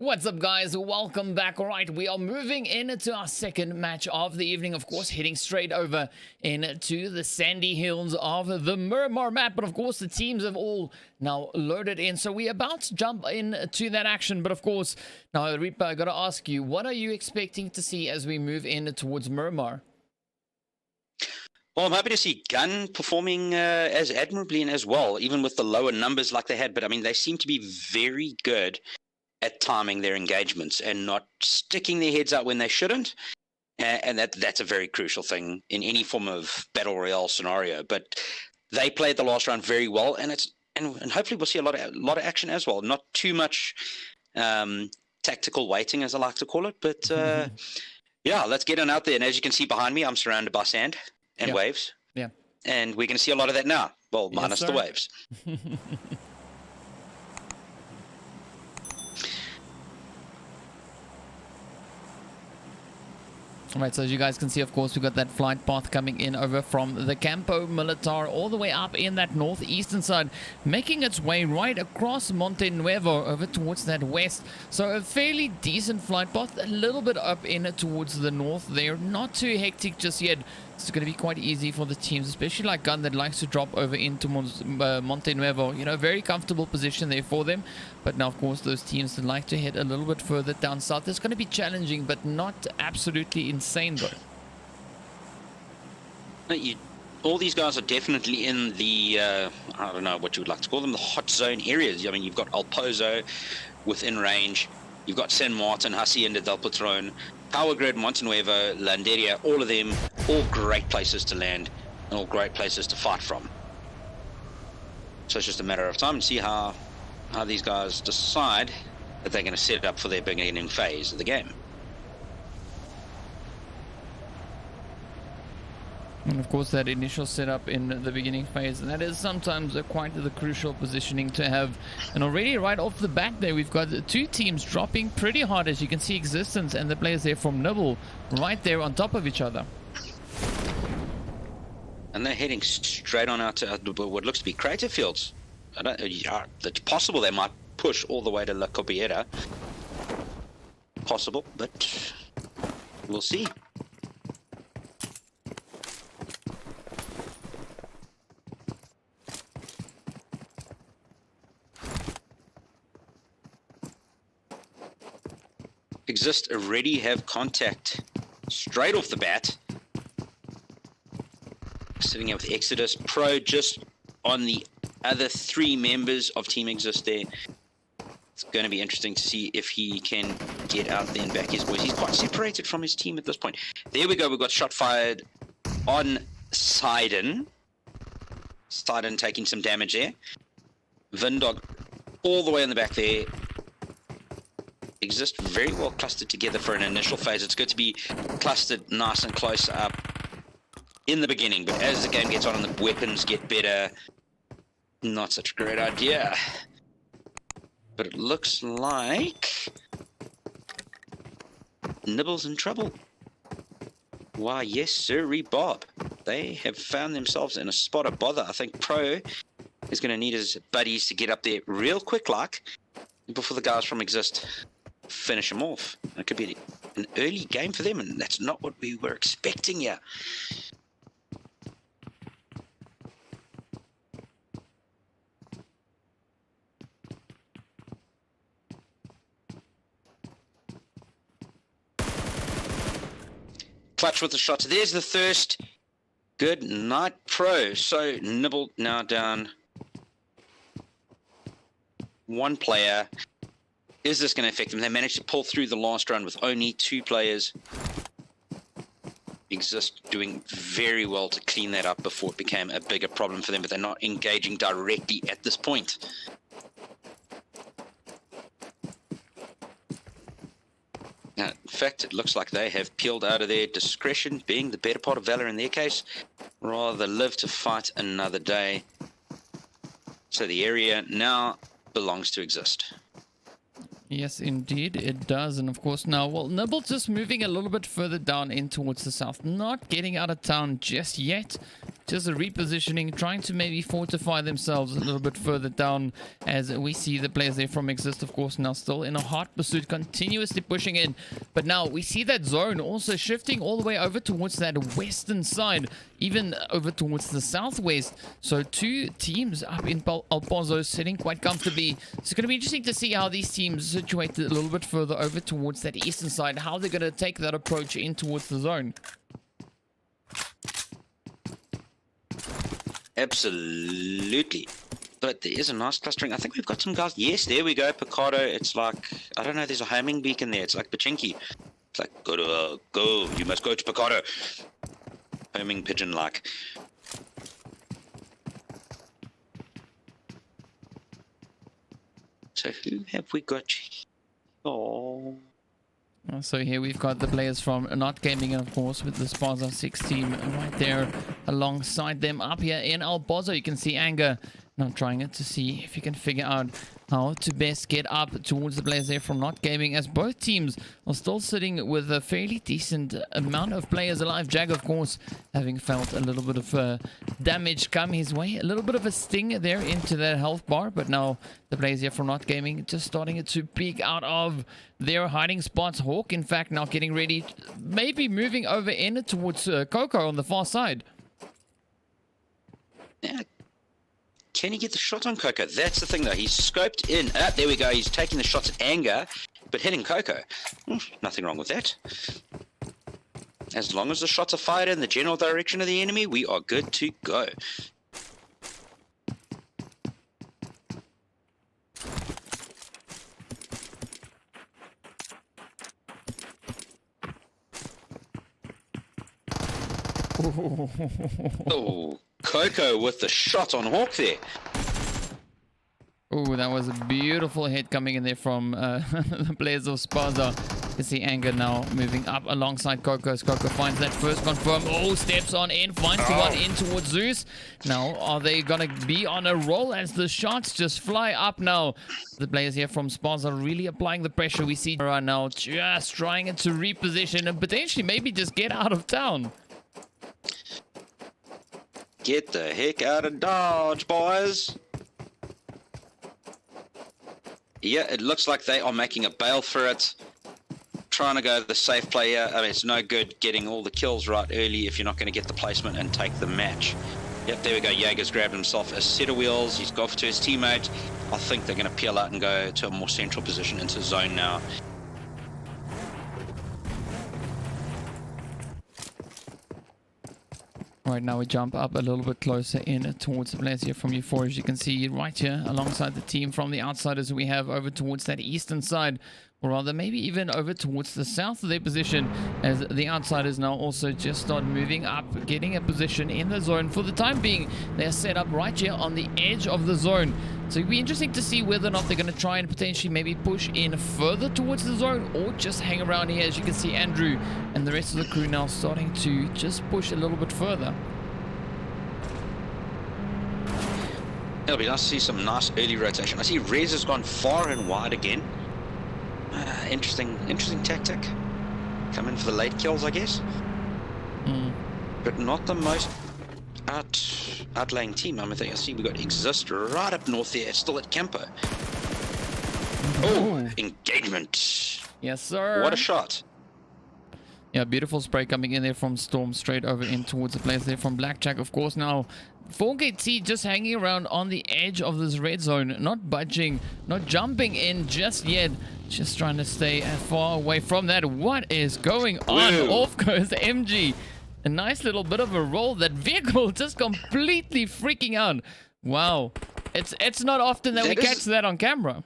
What's up, guys? Welcome back. All right, we are moving into our second match of the evening, of course, heading straight over into the sandy hills of the Miramar map. But of course, the teams have all now loaded in, so we're about to jump into that action. But of course, now Reaper, I gotta ask you, what are you expecting to see as we move in towards Miramar? Well, I'm happy to see Gun performing as admirably and as well, even with the lower numbers like they had. But I mean, they seem to be very good at timing their engagements and not sticking their heads out when they shouldn't. And that's a very crucial thing in any form of battle royale scenario. But they played the last round very well, and hopefully we'll see a lot of action as well. Not too much tactical waiting, as I like to call it. But yeah, let's get on out there. And as you can see behind me, I'm surrounded by sand and waves. Yeah. And we're going to see a lot of that now. Well, minus the waves. Alright, so as you guys can see, of course, we've got that flight path coming in over from the Campo Militar all the way up in that northeastern side, making its way right across Monte Nuevo over towards that west. So a fairly decent flight path, a little bit up in towards the north there. Not too hectic just yet. It's going to be quite easy for the teams, especially like Gun that likes to drop over into Monte Nuevo. You know, very comfortable position there for them. But now, of course, those teams that like to head a little bit further down south, it's going to be challenging, but not absolutely insane, though. All these guys are definitely in the, I don't know what you would like to call them, the hot zone areas. I mean, you've got El Pozo within range. You've got San Martin, Hacienda del Patron, Power Grid, Montenuevo, Landeria, all of them, all great places to land, and all great places to fight from. So it's just a matter of time to see how these guys decide that they're going to set it up for their beginning phase of the game. And of course, that initial setup in the beginning phase, and that is sometimes quite the crucial positioning to have. And already right off the bat there, we've got two teams dropping pretty hard, as you can see, Existence and the players there from NiBBLE right there on top of each other. And they're heading straight on out to what looks to be creative fields. It's possible they might push all the way to La Copiera. Possible, but we'll see. Exist already have contact straight off the bat. Sitting out with Exodus Pro just on the other three members of Team Exist there. It's going to be interesting to see if he can get out there and back his boys. He's quite separated from his team at this point. There we go. We've got shot fired on Sidon. Sidon taking some damage there. Vindog all the way in the back there. Exist very well clustered together for an initial phase. It's good to be clustered nice and close up in the beginning, but as the game gets on and the weapons get better, not such a great idea. But it looks like NiBBLE's in trouble. Why, yes, sirree, Bob. They have found themselves in a spot of bother. I think Pro is going to need his buddies to get up there real quick like before the guys from Exist finish him off. It could be an early game for them, and that's not what we were expecting here. Clutch with the shots. There's the thirst. Good night, Pro. So NiBBLE now down one player. Is this going to affect them? They managed to pull through the last round with only two players. Exist doing very well to clean that up before it became a bigger problem for them, but they're not engaging directly at this point. Now, in fact, it looks like they have peeled out of their discretion, being the better part of valor in their case, rather live to fight another day. So the area now belongs to Exist. Yes, indeed, it does. And of course now, well, NiBBLE just moving a little bit further down in towards the south. Not getting out of town just yet. Just a repositioning, trying to maybe fortify themselves a little bit further down, as we see the players there from Exist, of course, now still in a hot pursuit, continuously pushing in. But now we see that zone also shifting all the way over towards that western side, even over towards the southwest. So two teams up in El Pozo sitting quite comfortably. It's going to be interesting to see how these teams situate a little bit further over towards that eastern side, how they're going to take that approach in towards the zone. Absolutely. But there is a nice clustering. I think we've got some guys. Yes, there we go. Picardo. It's like, I don't know, there's a homing beacon there. It's like Pachinki. It's like, go. You must go to Picardo. Homing pigeon-like. So who have we got? Oh. So here we've got the players from NiBBLE, and of course with the Spaza Six team right there alongside them. Up here in El Bozo, you can see Anger now trying to see if you can figure out how to best get up towards the players there from NiBBLE, as both teams are still sitting with a fairly decent amount of players alive. Jag, of course, having felt a little bit of damage come his way. A little bit of a sting there into that health bar, but now the players here from NiBBLE just starting to peek out of their hiding spots. Hawk, in fact, now getting ready, maybe moving over in towards Coco on the far side. Yeah. Can he get the shot on Coco? That's the thing, though. He's scoped in. Ah, there we go. He's taking the shots at Anger, but hitting Coco. Nothing wrong with that. As long as the shots are fired in the general direction of the enemy, we are good to go. Oh, Coco with the shot on Hawk there. Oh, that was a beautiful hit coming in there from the players of Spaza. You can see Anger now moving up alongside Coco. As Coco finds that first confirm. Oh, steps on in, finds the one in towards Zeus. Now, are they going to be on a roll as the shots just fly up now? The players here from Spaza really applying the pressure. We see right now just trying to reposition and potentially maybe just get out of town. Get the heck out of Dodge, boys. Yeah, it looks like they are making a bail for it. Trying to go the safe player. I mean, it's no good getting all the kills right early if you're not going to get the placement and take the match. Yep, there we go. Jaeger's grabbed himself a set of wheels. He's gone to his teammate. I think they're going to peel out and go to a more central position into zone now. Right now we jump up a little bit closer in towards the players here from Euphoria. As you can see right here alongside the team from the outsiders, we have over towards that eastern side, or rather maybe even over towards the south of their position, as the outsiders now also just start moving up, getting a position in the zone. For the time being, they're set up right here on the edge of the zone. So it'll be interesting to see whether or not they're going to try and potentially maybe push in further towards the zone or just hang around here. As you can see, Andrew and the rest of the crew now starting to just push a little bit further. It'll be nice to see some nice early rotation. I see Rez has gone far and wide again. Interesting tactic. Come in for the late kills, I guess. But not the most outlaying team. I see we got Exist right up north there, still at Campo. Oh, engagement. Yes, sir. What a shot. Yeah, beautiful spray coming in there from Storm, straight over in towards the players there from Blackjack. Of course, now 4KT just hanging around on the edge of this red zone, not budging, not jumping in just yet, just trying to stay as far away from that. What is going on? Whoa. Off goes MG. A nice little bit of a roll. That vehicle just completely freaking out. Wow. It's not often that we catch that on camera.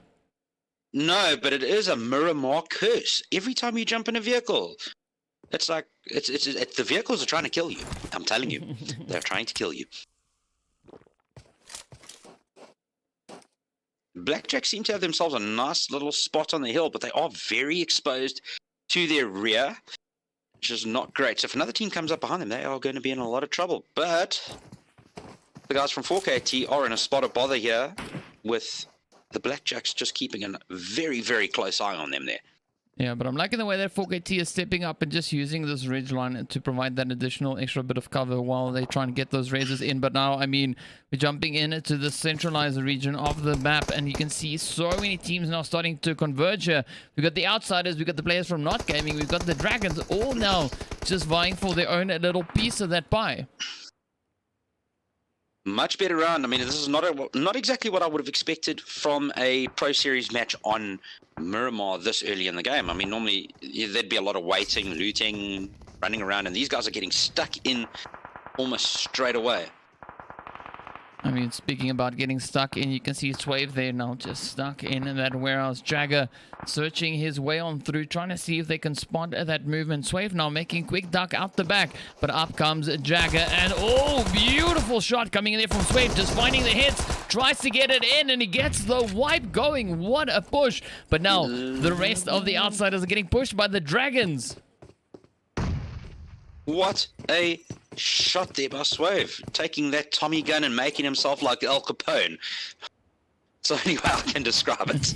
No, but it is a Miramar curse. Every time you jump in a vehicle, it's like the vehicles are trying to kill you. I'm telling you, they're trying to kill you. Blackjack seem to have themselves a nice little spot on the hill, but they are very exposed to their rear, which is not great. So if another team comes up behind them, they are going to be in a lot of trouble. But the guys from 4KT are in a spot of bother here, with the Blackjacks just keeping a very, very close eye on them there. Yeah, but I'm liking the way that 4KT is stepping up and just using this ridge line to provide that additional extra bit of cover while they try and get those raises in. But now, I mean, we're jumping into the centralized region of the map, and you can see so many teams now starting to converge here. We've got the outsiders, we've got the players from NiBBLE, we've got the Dragons, all now just vying for their own little piece of that pie. Much better round. I mean, this is not exactly what I would have expected from a Pro Series match on Miramar this early in the game. I mean, normally there'd be a lot of waiting, looting, running around, and these guys are getting stuck in almost straight away. I mean, speaking about getting stuck in, you can see Swave there now just stuck in that warehouse. Jagger searching his way on through, trying to see if they can spot that movement. Swave now making quick duck out the back, but up comes Jagger, and oh, beautiful shot coming in there from Swave, just finding the hits, tries to get it in, and he gets the wipe going. What a push. But now the rest of the outsiders are getting pushed by the Dragons. What a shot there by Swave, taking that Tommy gun and making himself like Al Capone. It's the only way I can describe it.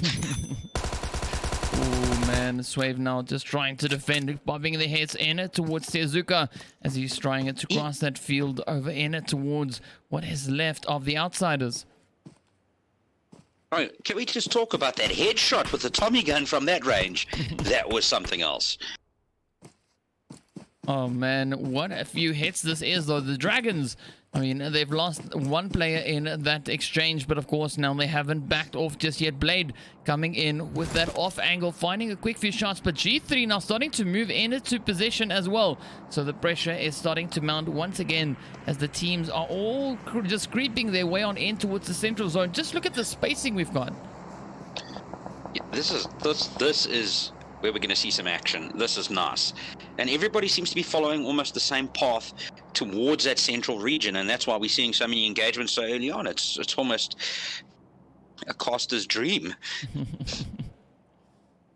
Oh man, Swave now just trying to defend, bobbing the heads in towards Tezuka as he's trying to cross that field over in towards what is left of the outsiders. Oh, can we just talk about that headshot with the Tommy gun from that range? That was something else. Oh man, what a few hits this is though. The Dragons, I mean, they've lost one player in that exchange, but of course now they haven't backed off just yet. Blade coming in with that off angle, finding a quick few shots, but G3 now starting to move into position as well. So the pressure is starting to mount once again as the teams are all just creeping their way on in towards the central zone. Just look at the spacing we've got. Yeah, this is where we're going to see some action. This is nice. And everybody seems to be following almost the same path towards that central region, and that's why we're seeing so many engagements so early on. It's almost a caster's dream.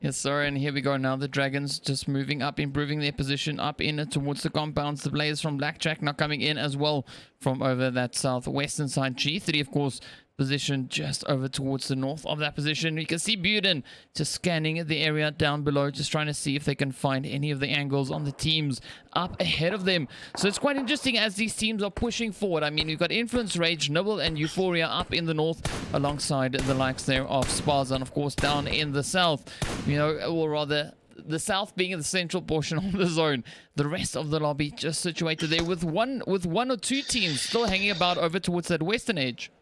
Yes, sir, and here we go now. The Dragons just moving up, improving their position up in towards the compounds. The players from Blackjack now coming in as well from over that southwestern side. G3, of course, position just over towards the north of that position. You can see Buden just scanning the area down below, just trying to see if they can find any of the angles on the teams up ahead of them. So it's quite interesting as these teams are pushing forward. I mean, we've got Influence, Rage, NiBBLE, and Euphoria up in the north alongside the likes there of Spaza, and of course down in the south, you know, or rather the south being the central portion of the zone. The rest of the lobby just situated there with one or two teams still hanging about over towards that western edge.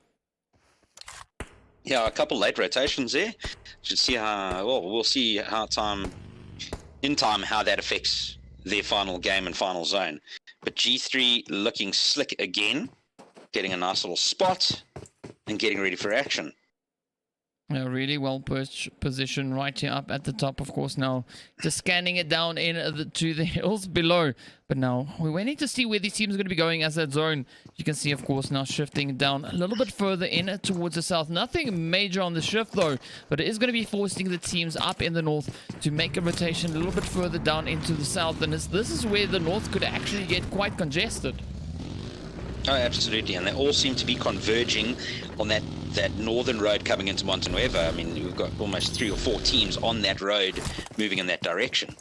Yeah, a couple late rotations there. Should see how, well, we'll see how how that affects their final game and final zone. But G3 looking slick again, getting a nice little spot and getting ready for action. A really well positioned right here up at the top, of course. Now just scanning it down to the hills below. But now we're waiting to see where these teams are going to be going as that zone. You can see, of course, now shifting down a little bit further in towards the south. Nothing major on the shift though, but it is going to be forcing the teams up in the north to make a rotation a little bit further down into the south. And this is where the north could actually get quite congested. Oh, absolutely, and they all seem to be converging on that northern road coming into Montenuevo. I mean, we've got almost 3 or 4 teams on that road moving in that direction.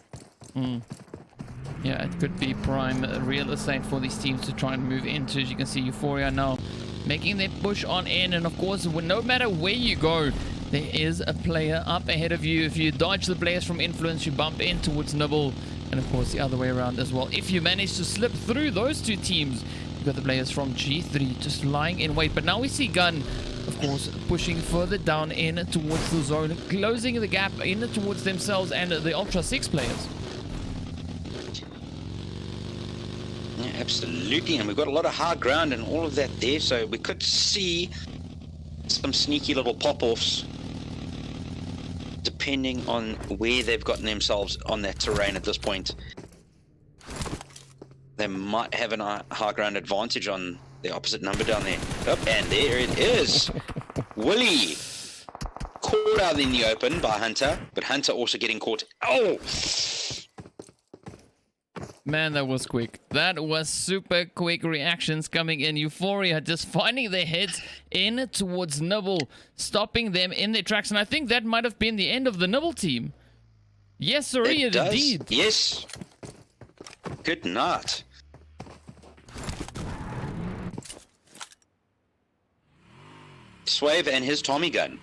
Yeah, it could be prime real estate for these teams to try and move into. As you can see, Euphoria now making their push on in, and of course, no matter where you go, there is a player up ahead of you. If you dodge the players from Influence, you bump in towards NiBBLE, and of course the other way around as well. If you manage to slip through those two teams, got the players from G3 just lying in wait. But now we see Gun, of course, pushing further down in towards the zone, closing the gap in towards themselves and the Ultra 6 players. Yeah, absolutely, and we've got a lot of high ground and all of that there, so we could see some sneaky little pop-offs depending on where they've gotten themselves on that terrain at this point. They might have a high ground advantage on the opposite number down there. Oh, and there it is. Willie caught out in the open by Hunter, but Hunter also getting caught. Oh! Man, that was quick. That was super quick reactions coming in. Euphoria just finding their heads in towards NiBBLE, stopping them in their tracks. And I think that might have been the end of the NiBBLE team. Yes, sir, indeed. Yes. Good night. Swave and his Tommy gun.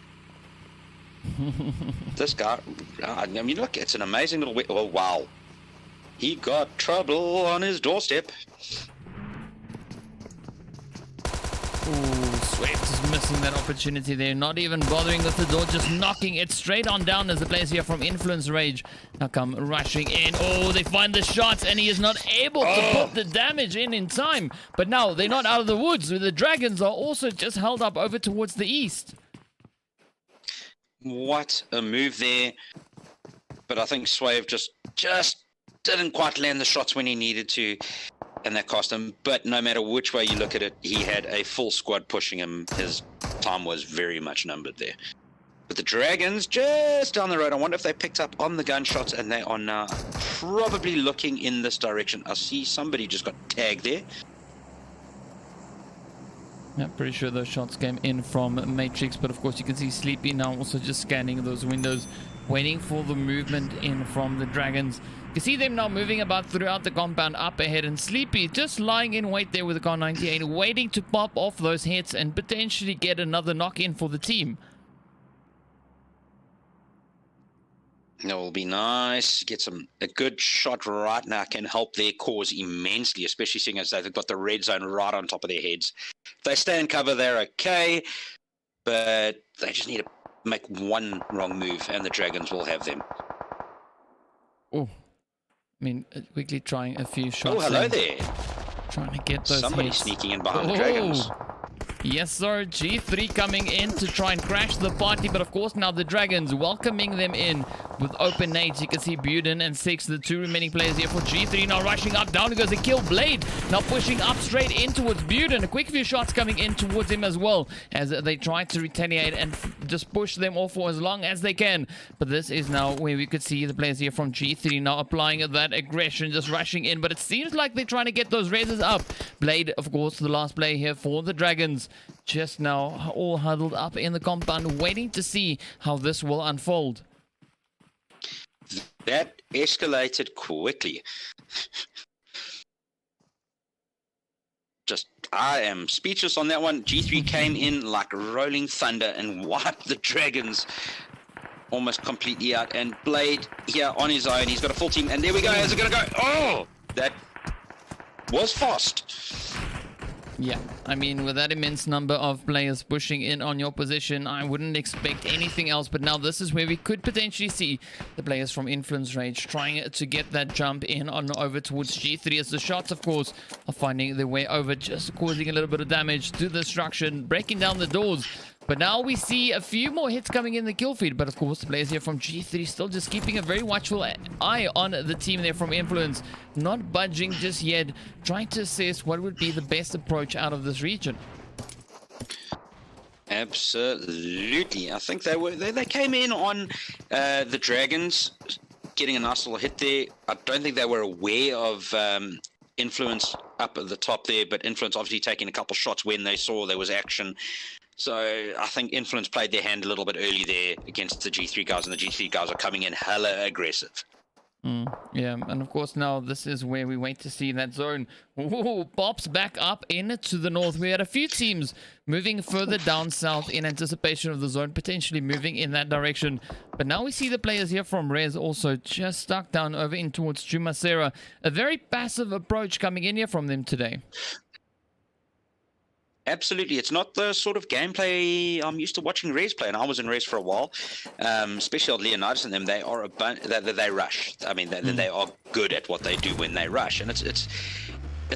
This guy, I mean, look, it's an amazing little... Oh, wow. He got trouble on his doorstep. Ooh, Swift is missing that opportunity there, not even bothering with the door, just knocking it straight on down as the players here from Influence Rage now come rushing in. Oh, they find the shots and he is not able to put the damage in time. But now they're not out of the woods. The Dragons are also just held up over towards the east. What a move there. But I think Swave just didn't quite land the shots when he needed to. And that cost him. But no matter which way you look at it, he had a full squad pushing him. His time was very much numbered there. But the Dragons just down the road. I wonder if they picked up on the gunshots and they are now probably looking in this direction. I see somebody just got tagged there. Yeah, pretty sure those shots came in from Matrix. But of course you can see Sleepy now also just scanning those windows, waiting for the movement in from the Dragons. You see them now moving about throughout the compound up ahead, and Sleepy just lying in wait there with the Car 98, waiting to pop off those hits and potentially get another knock in for the team. It will be nice. Get a good shot right now can help their cause immensely, especially seeing as they've got the red zone right on top of their heads. If they stay in cover, they're okay, but they just need to make one wrong move and the Dragons will have them. Oh, I mean, quickly trying a few shots. Oh, hello there. Trying to get those Somebody hits. sneaking in behind the Dragons. Yes, sir. G3 coming in to try and crash the party. But of course, now the Dragons welcoming them in with open nades. You can see Buden and Six, the two remaining players here for G3. Now rushing up. Down goes a kill. Blade now pushing up straight in towards Buden. A quick few shots coming in towards him as well as they try to retaliate and just push them off for as long as they can. But this is now where we could see the players here from G3 now applying that aggression, just rushing in. But it seems like they're trying to get those reses up. Blade, of course, the last player here for the Dragons. Just now all huddled up in the compound, waiting to see how this will unfold. That escalated quickly. I am speechless on that one. G3 came in like rolling thunder and wiped the Dragons almost completely out. And Blade here on his own, he's got a full team. And there we go. How's it going to go? Oh, that was fast. Yeah, I mean, with that immense number of players pushing in on your position, I wouldn't expect anything else. But now this is where we could potentially see the players from Influence Rage trying to get that jump in on over towards G3 as the shots, of course, are finding their way over, just causing a little bit of damage to the structure, breaking down the doors. But now we see a few more hits coming in the kill feed. But of course, the players here from G3 still just keeping a very watchful eye on the team there from Influence. Not budging just yet, trying to assess what would be the best approach out of this region. Absolutely. I think they came in on the Dragons, getting a nice little hit there. I don't think they were aware of Influence up at the top there, but Influence obviously taking a couple shots when they saw there was action. So I think Influence played their hand a little bit early there against the G3 guys, and the G3 guys are coming in hella aggressive. Yeah, and of course now this is where we wait to see that zone. Ooh, pops back up into the north. We had a few teams moving further down south in anticipation of the zone potentially moving in that direction. But now we see the players here from Rez also just stuck down over in towards Chumacera. A very passive approach coming in here from them today. Absolutely. It's not the sort of gameplay I'm used to watching Rez play, and I was in Rez for a while, especially on Leonidas and them. They are they rush. I mean, they are good at what they do when they rush, and it's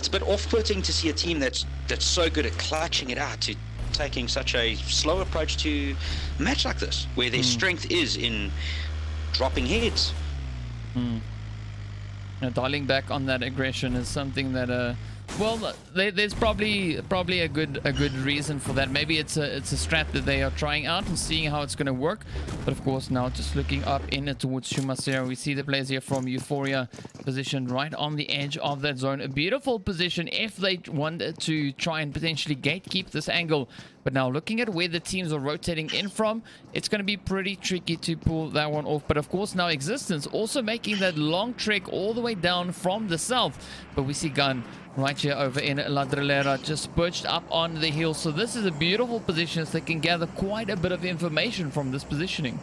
a bit off-putting to see a team that's so good at clutching it out, to taking such a slow approach to a match like this, where their strength is in dropping heads. Now, dialing back on that aggression is something that well, there's probably a good reason for that. Maybe it's a strat that they are trying out and seeing how it's going to work. But of course, now just looking up in towards Chumacera, we see the players here from Euphoria positioned right on the edge of that zone. A beautiful position if they wanted to try and potentially gatekeep this angle. But now looking at where the teams are rotating in from, it's going to be pretty tricky to pull that one off. But of course now Existence also making that long trek all the way down from the south. But we see Gun right here over in La Drillera, just perched up on the hill. So this is a beautiful position, so they can gather quite a bit of information from this positioning.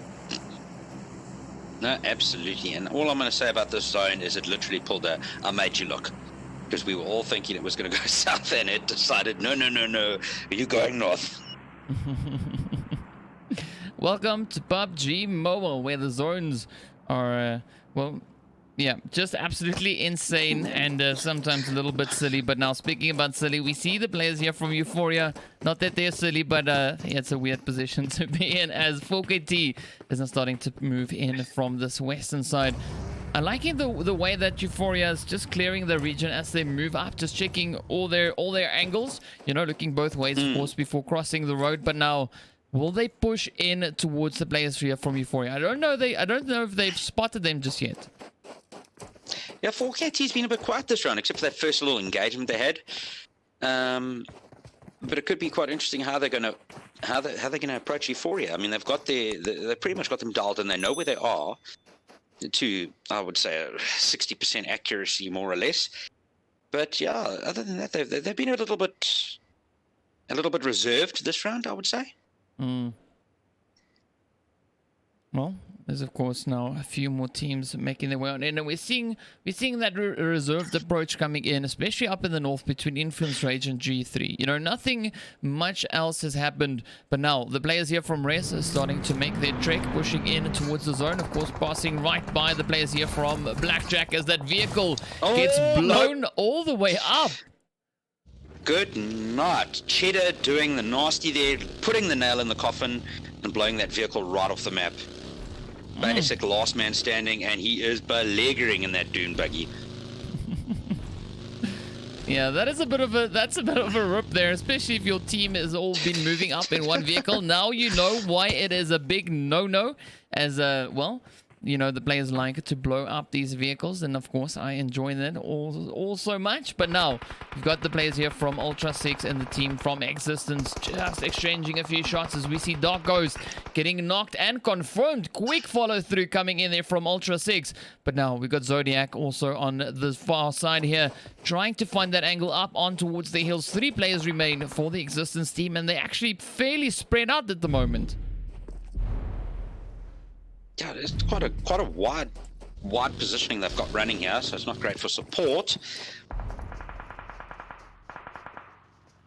No, absolutely. And all I'm going to say about this zone is it literally pulled a I made you look. Because we were all thinking it was going to go south, and it decided, no, you're going north. Welcome to PUBG Mobile, where the zones are, well, yeah, just absolutely insane and sometimes a little bit silly. But now, speaking about silly, we see the players here from Euphoria. Not that they're silly, but yeah, it's a weird position to be in as 4KT is now starting to move in from this western side. I liking the way that Euphoria is just clearing the region as they move up, just checking all their angles, you know, looking both ways, of course, before crossing the road. But now, will they push in towards the players here from Euphoria? I don't know if they've spotted them just yet. Yeah, 4KT's been a bit quiet this round, except for that first little engagement they had. But it could be quite interesting how they're gonna approach Euphoria. I mean, they've pretty much got them dialed and they know where they are. To, I would say, a 60% accuracy, more or less. But yeah, other than that, they've been a little bit reserved this round, I would say. Well, there's of course now a few more teams making their way on in, and we're seeing that reserved approach coming in, especially up in the north between Influence Rage and G3. You know, nothing much else has happened, but now the players here from Res are starting to make their trek, pushing in towards the zone, of course passing right by the players here from Blackjack as that vehicle gets blown all the way up. Good night. Cheddar doing the nasty there, putting the nail in the coffin and blowing that vehicle right off the map. Basic last man standing, and he is beleaguering in that dune buggy. Yeah, that's a bit of a rip there, especially if your team has all been moving up in one vehicle. Now you know why it is a big no-no, as well, you know, the players like to blow up these vehicles, and of course I enjoy that all so much. But now you've got the players here from Ultra 6 and the team from Existence just exchanging a few shots as we see Dark Ghost getting knocked and confirmed. Quick follow through coming in there from Ultra 6. But now we've got Zodiac also on the far side here, trying to find that angle up on towards the hills. 3 players remain for the Existence team, and they're actually fairly spread out at the moment. Yeah, it's quite a wide positioning they've got running here, so it's not great for support.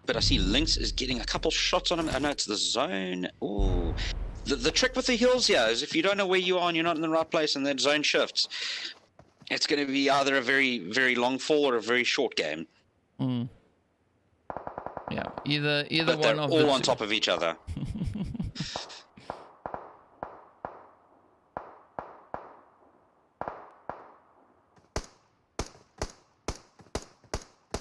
But I see Lynx is getting a couple shots on him. I know it's the zone. Ooh. The trick with the hills here is if you don't know where you are and you're not in the right place and that zone shifts, it's going to be either a very, very long fall or a very short game. Yeah, either but one they're of all on top of each other.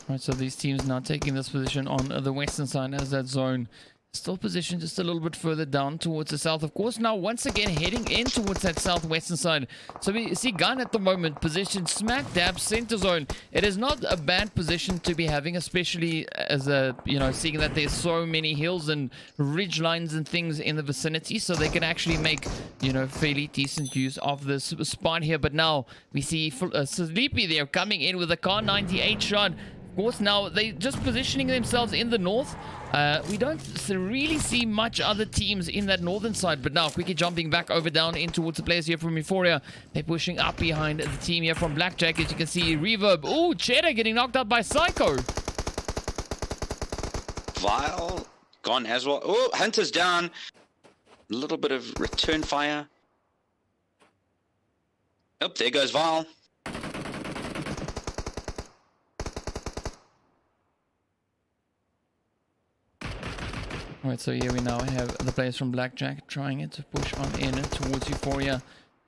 Right, so these teams now taking this position on the western side as that zone still positioned just a little bit further down towards the south. Of course, now once again heading in towards that southwestern side. So we see Gun at the moment positioned smack dab center zone. It is not a bad position to be having, especially as a, you know, seeing that there's so many hills and ridge lines and things in the vicinity, so they can actually make, you know, fairly decent use of this spot here. But now we see Sleepy there coming in with a Car 98 shot. Of course, now they just positioning themselves in the north. We don't really see much other teams in that northern side, but now quickly jumping back over down in towards the players here from Euphoria. They're pushing up behind the team here from Blackjack, as you can see. Reverb. Ooh, Cheddar getting knocked out by Psycho. Vile gone as well. Oh, Hunter's down. A little bit of return fire. Oh, there goes Vile. Alright, so here we now have the players from Blackjack trying to push on in towards Euphoria,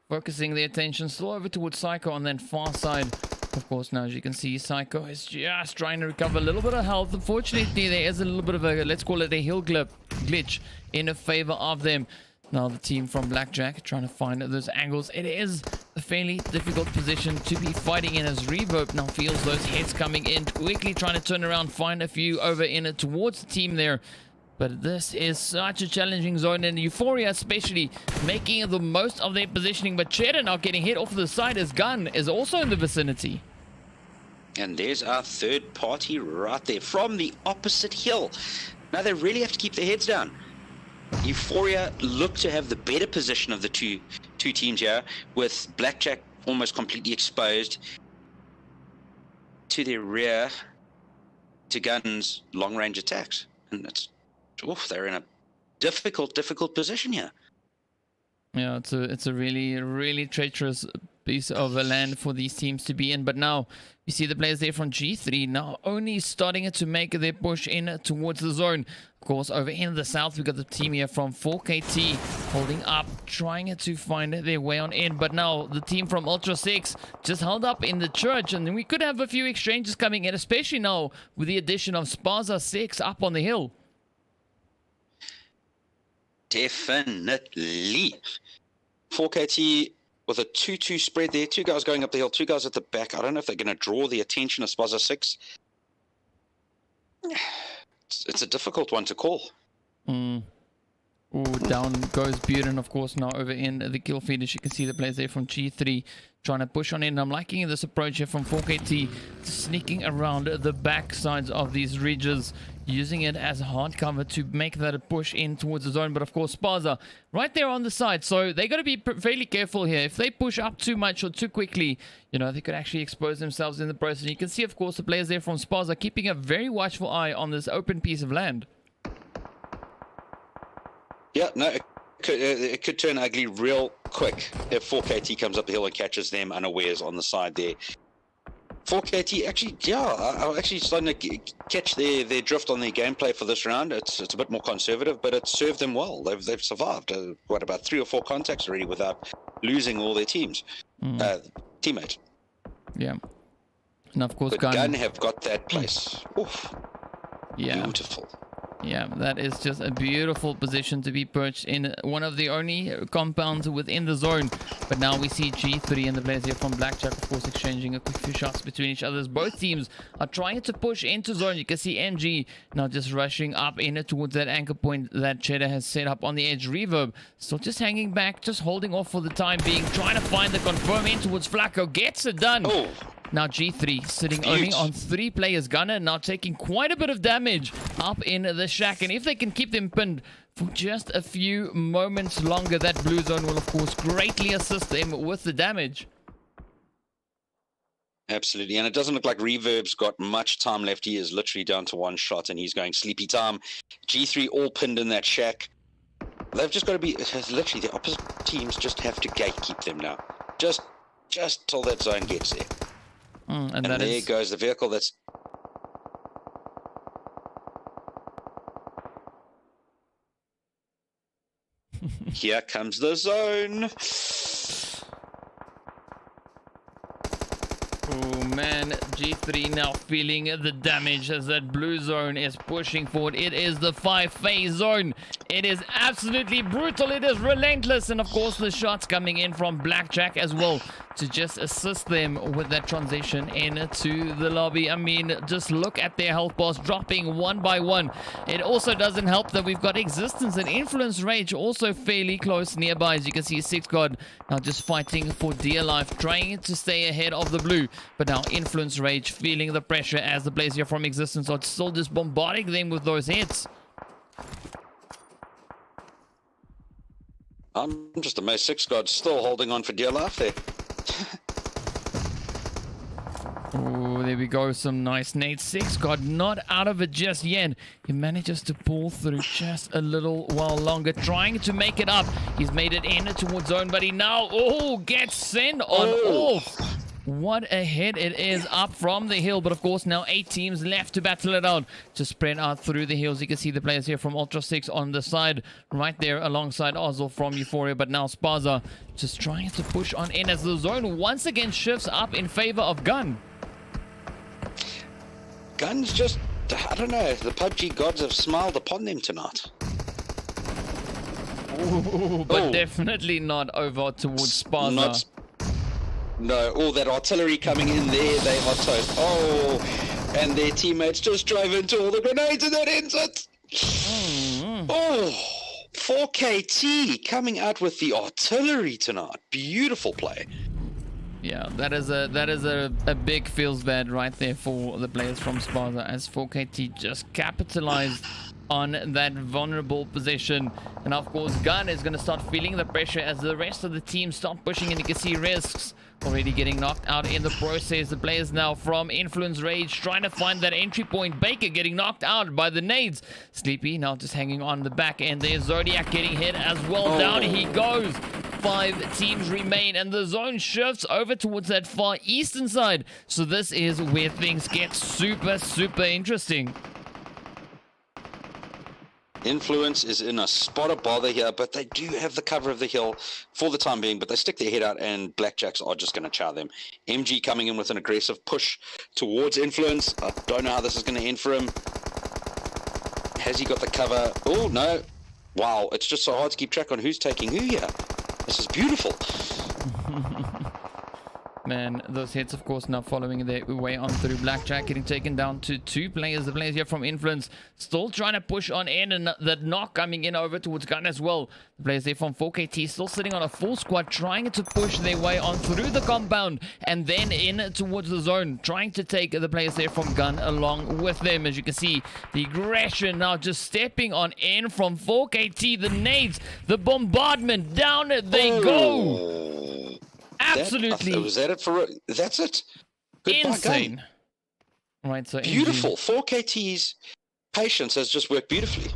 focusing their attention still over towards Psycho on that far side. Of course, now as you can see, Psycho is just trying to recover a little bit of health. Unfortunately, there is a little bit of a, let's call it a hill glitch in favor of them. Now the team from Blackjack trying to find those angles. It is a fairly difficult position to be fighting in as Reverb now feels those hits coming in, quickly trying to turn around, find a few over in towards the team there. But this is such a challenging zone, and Euphoria especially making the most of their positioning. But Cheddar now getting hit off the side as Gun is also in the vicinity. And there's our third party right there from the opposite hill. Now they really have to keep their heads down. Euphoria look to have the better position of the two teams here, with Blackjack almost completely exposed to their rear to Gun's long-range attacks. And it's, oof, they're in a difficult position here. Yeah, it's a really treacherous piece of land for these teams to be in. But now you see the players there from G3 now only starting to make their push in towards the zone. Of course, over in the south, we got the team here from 4KT holding up, trying to find their way on in. But now the team from Ultra 6 just held up in the church, and we could have a few exchanges coming in, especially now with the addition of Spaza 6 up on the hill. Definitely. 4KT with a 2-2 spread there. 2 guys going up the hill, 2 guys at the back. I don't know if they're going to draw the attention of Spaza 6. It's a difficult one to call. Ooh, down goes Buren, of course, now over in the kill feed. As you can see, the players there from G3 trying to push on in. I'm liking this approach here from 4KT, sneaking around the back sides of these ridges, using it as hard cover to make that a push in towards the zone. But of course, Spaza right there on the side, so they got to be fairly careful here. If they push up too much or too quickly, you know, they could actually expose themselves in the process. You can see, of course, the players there from Spaza keeping a very watchful eye on this open piece of land. Yeah, no, it could turn ugly real quick if 4KT comes up the hill and catches them unawares on the side there. 4KT actually, yeah, I'm actually starting to catch their drift on their gameplay for this round. It's a bit more conservative, but it served them well. They've survived. What, about 3 or 4 contacts already without losing all their teammates. Yeah, and of course, but Gun have got that place. Oof. Yeah, beautiful. Yeah, that is just a beautiful position to be perched in, one of the only compounds within the zone. But now we see G3 and the players here from Blackjack, of course, exchanging a quick few shots between each other. Both teams are trying to push into zone. You can see MG now just rushing up in towards that anchor point that Cheddar has set up on the edge. Reverb still just hanging back, just holding off for the time being, trying to find the confirm in towards Flacco. Gets it done. Oh. Now G3 sitting only on 3 players. Gunner now taking quite a bit of damage up in the shack. And if they can keep them pinned for just a few moments longer, that blue zone will, of course, greatly assist them with the damage. Absolutely. And it doesn't look like Reverb's got much time left. He is literally down to 1 shot and he's going sleepy time. G3 all pinned in that shack. They've just got to be... Literally, the opposite teams just have to gatekeep them now. Just till that zone gets there. And there goes the vehicle that's... Here comes the zone. Oh man, G3 now feeling the damage as that blue zone is pushing forward. It is the 5-phase zone. It is absolutely brutal. It is relentless. And of course, the shots coming in from Blackjack as well to just assist them with that transition into the lobby. I mean, just look at their health bars dropping 1 by 1. It also doesn't help that we've got Existence and Influence Rage also fairly close nearby. As you can see, 6 God now just fighting for dear life, trying to stay ahead of the blue. But now Influence Rage feeling the pressure as the players here from Existence are still just bombarding them with those hits. I'm just amazed 6 God's still holding on for dear life there. Oh, there we go. Some nice nades. 6 God not out of it just yet. He manages to pull through just a little while longer, trying to make it up. He's made it in towards zone, but he now gets sent on off. What a hit it is up from the hill. But of course, now 8 teams left to battle it out, to spread out through the hills. You can see the players here from Ultra 6 on the side, right there alongside Ozil from Euphoria. But now Spaza just trying to push on in as the zone once again shifts up in favor of Gun. Gun's just, I don't know, the PUBG gods have smiled upon them tonight. Ooh, but definitely not over towards Spaza. No, all that artillery coming in there, they are toast. Oh, and their teammates just drove into all the grenades and that ends it. Oh, 4KT coming out with the artillery tonight. Beautiful play. Yeah, that is a big feels bad right there for the players from Spaza, as 4KT just capitalized on that vulnerable position. And of course, Gun is going to start feeling the pressure as the rest of the team start pushing, and you can see Risks already getting knocked out in the process. The players now from Influence Rage trying to find that entry point. Baker getting knocked out by the nades. Sleepy now just hanging on the back end. There's Zodiac getting hit as well. Down he goes. 5 teams remain, and the zone shifts over towards that far eastern side. So this is where things get super interesting. Influence is in a spot of bother here, but they do have the cover of the hill for the time being, but they stick their head out, and Blackjacks are just going to chow them. MG coming in with an aggressive push towards Influence. I don't know how this is going to end for him. Has he got the cover? Oh, no. Wow, it's just so hard to keep track on who's taking who here. This is beautiful. Man, those hits, of course, now following their way on through. Blackjack getting taken down to 2 players. The players here from Influence still trying to push on in, and that knock coming in over towards Gun as well. The players there from 4KT still sitting on a full squad, trying to push their way on through the compound and then in towards the zone, trying to take the players there from Gun along with them. As you can see, the aggression now just stepping on in from 4KT. The nades, the bombardment, down they go. Absolutely. Was that it for it? That's it. Goodbye, insane. Gun. Right, so beautiful. 4KT's patience has just worked beautifully.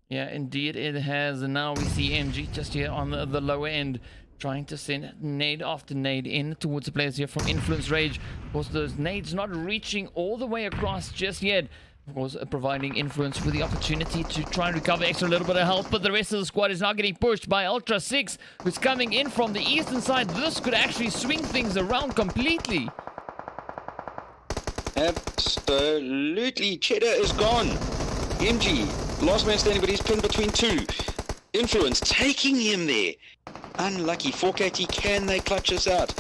Yeah, indeed it has. And now we see MG just here on the lower end, trying to send nade after nade in towards the players here from Influence Rage. Of course, those nades not reaching all the way across just yet. Of course, providing Influence with the opportunity to try and recover extra little bit of health, but the rest of the squad is now getting pushed by Ultra Six, who's coming in from the eastern side. This could actually swing things around completely. Absolutely. Cheddar is gone. MG, last man standing, but he's pinned between 2. Influence taking him there. Unlucky. 4KT, can they clutch us out?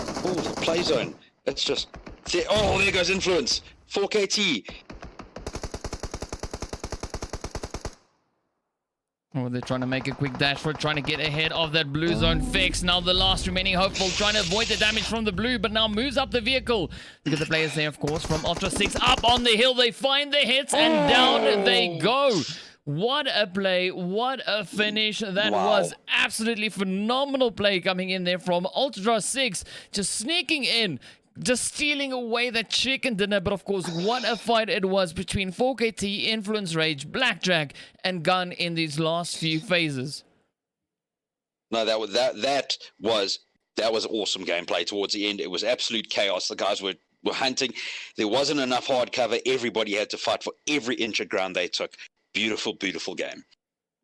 Oh, the play zone. It's just... Oh, there goes Influence. 4KT. Oh, they're trying to make a quick dash for it, trying to get ahead of that blue zone fix. Now the last remaining hopeful trying to avoid the damage from the blue, but now moves up the vehicle. Look at the players there, of course, from Ultra 6. Up on the hill, they find the hits, and down they go. What a play. What a finish. That was absolutely phenomenal play coming in there from Ultra 6. Just sneaking in. Just stealing away that chicken dinner. But of course, what a fight it was between 4KT, Influence Rage, Blackjack, and Gun in these last few phases. No, that was awesome gameplay towards the end. It was absolute chaos. The guys were hunting. There wasn't enough hard cover. Everybody had to fight for every inch of ground they took. Beautiful, beautiful game.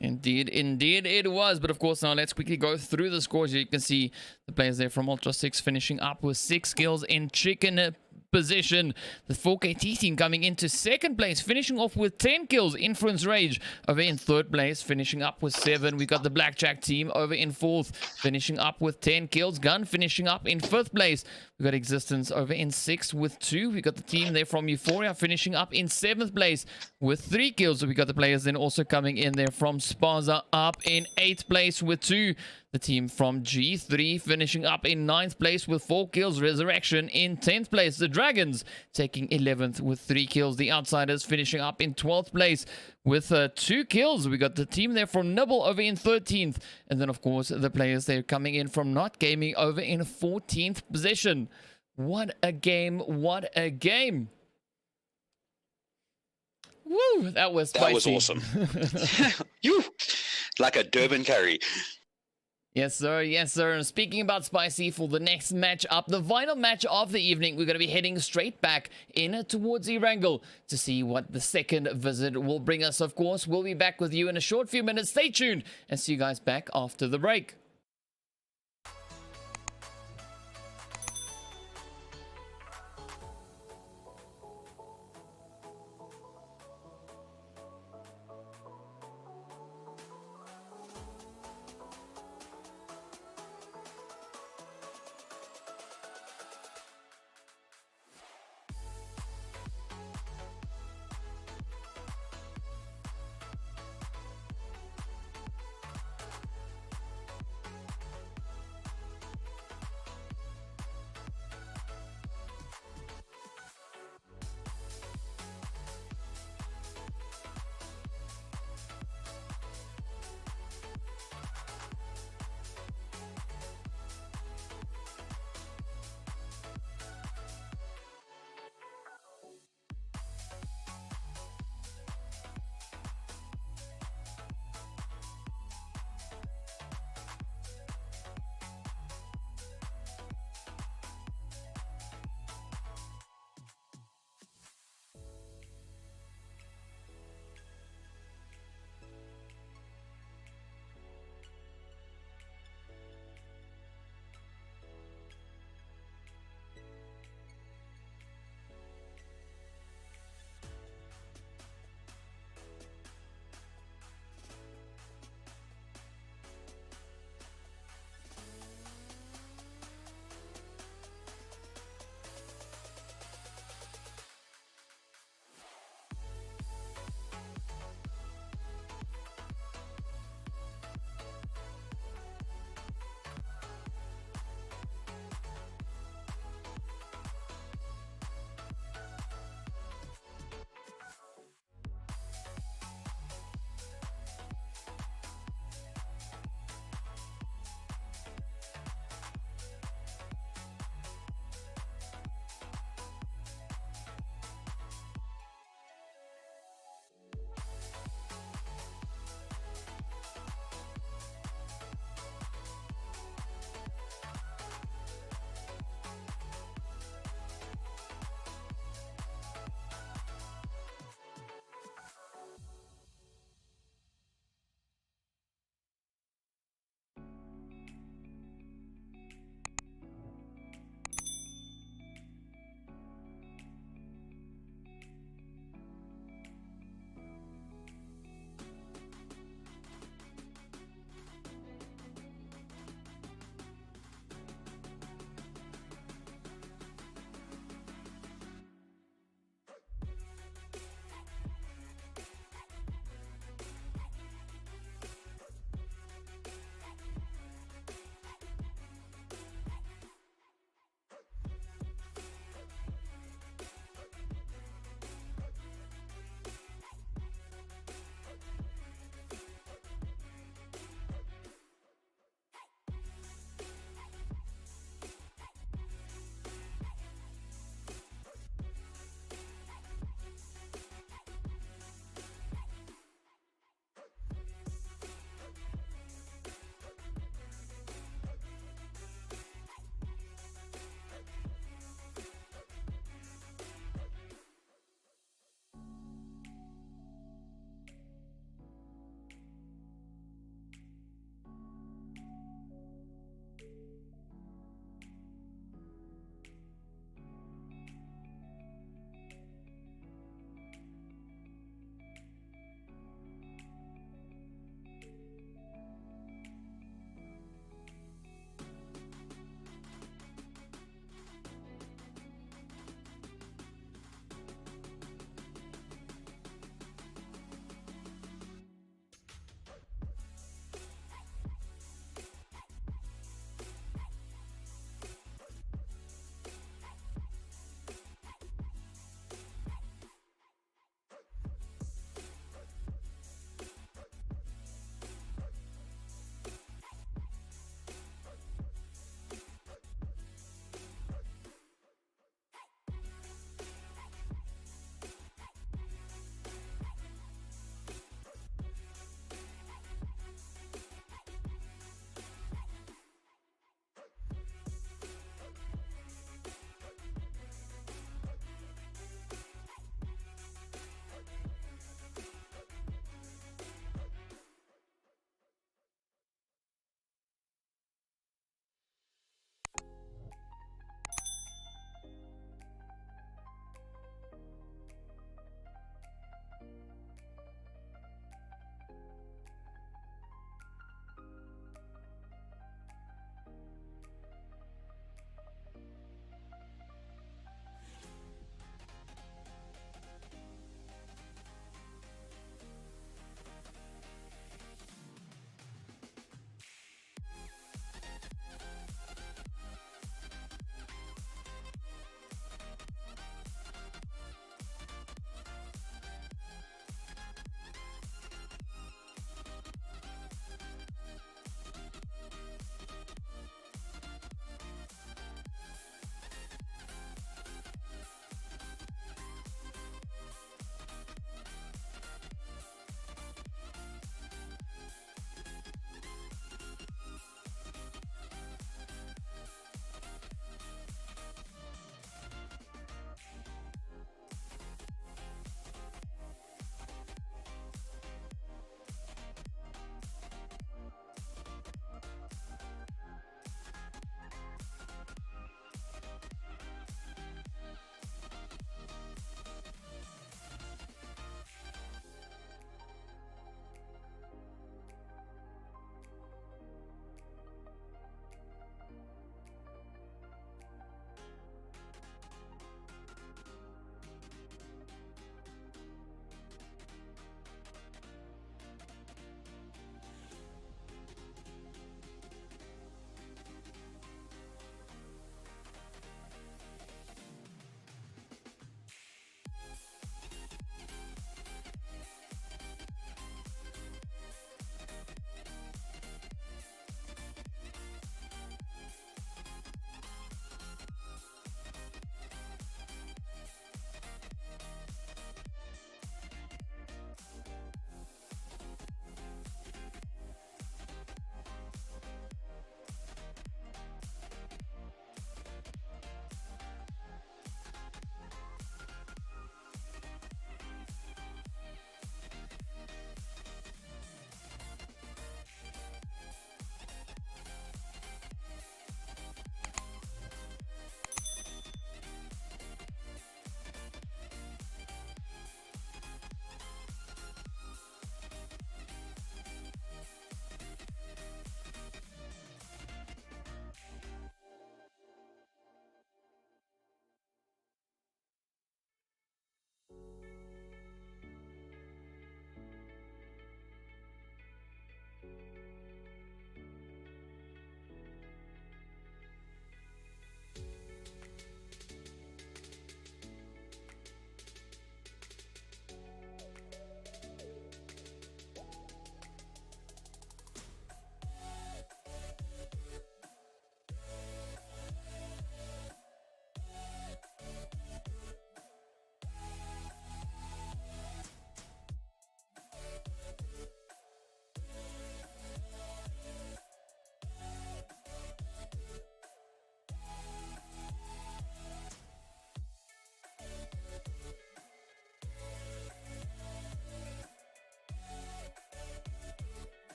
Indeed it was. But of course, now let's quickly go through the scores. You can see the players there from Ultra 6 finishing up with 6 kills in chicken position. The 4KT team coming into 2nd place, finishing off with 10 kills. Influence Rage over in 3rd place, finishing up with 7. We got the Blackjack team over in 4th, finishing up with 10 kills. Gun finishing up in 5th place. We got Existence over in 6th with 2. We got the team there from Euphoria finishing up in 7th place with 3 kills. So we got the players then also coming in there from Spaza up in 8th place with 2. The team from G3 finishing up in 9th place with 4 kills. Resurrection in 10th place. The Dragons taking 11th with 3 kills. The Outsiders finishing up in 12th place with 2 kills. We got the team there from NiBBLE over in 13th. And then, of course, the players there coming in from NotGaming over in 14th position. What a game. What a game. Woo, that was spicy. That was awesome. You, like a Durban curry. Yes, sir. Yes, sir. And speaking about spicy, for the next match up, the final match of the evening, we're going to be heading straight back in towards Erangel to see what the second visit will bring us. Of course, we'll be back with you in a short few minutes. Stay tuned and see you guys back after the break.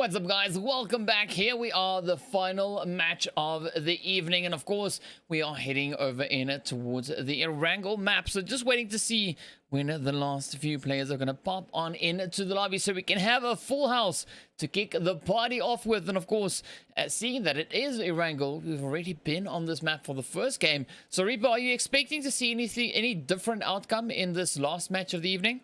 What's up, guys? Welcome back. Here we are, the final match of the evening, and of course we are heading over in towards the Erangel map. So just waiting to see when the last few players are going to pop on into the lobby so we can have a full house to kick the party off with. And of course, seeing that it is Erangel, we've already been on this map for the first game. So Reaper, are you expecting to see any different outcome in this last match of the evening?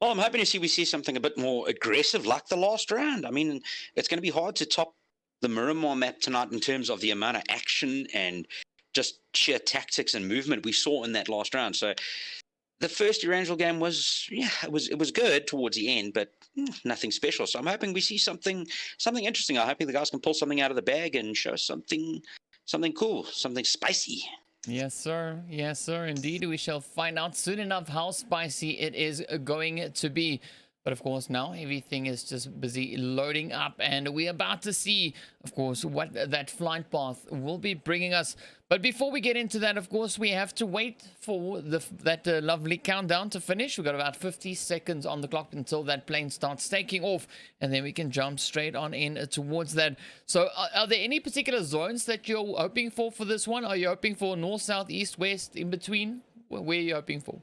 Well, I'm hoping to see we see something a bit more aggressive like the last round. I mean, it's going to be hard to top the Miramar map tonight in terms of the amount of action and just sheer tactics and movement we saw in that last round. So the first Erangel game was, it was good towards the end, but nothing special. So I'm hoping we see something interesting. I'm hoping the guys can pull something out of the bag and show something cool, something spicy. Yes, sir. Yes, sir. Indeed, we shall find out soon enough how spicy it is going to be. But of course, now everything is just busy loading up, and we're about to see, of course, what that flight path will be bringing us. But before we get into that, of course, we have to wait for that lovely countdown to finish. We've got about 50 seconds on the clock until that plane starts taking off, and then we can jump straight on in towards that. So are there any particular zones that you're hoping for this one? Are you hoping for north, south, east, west, in between? Where are you hoping for?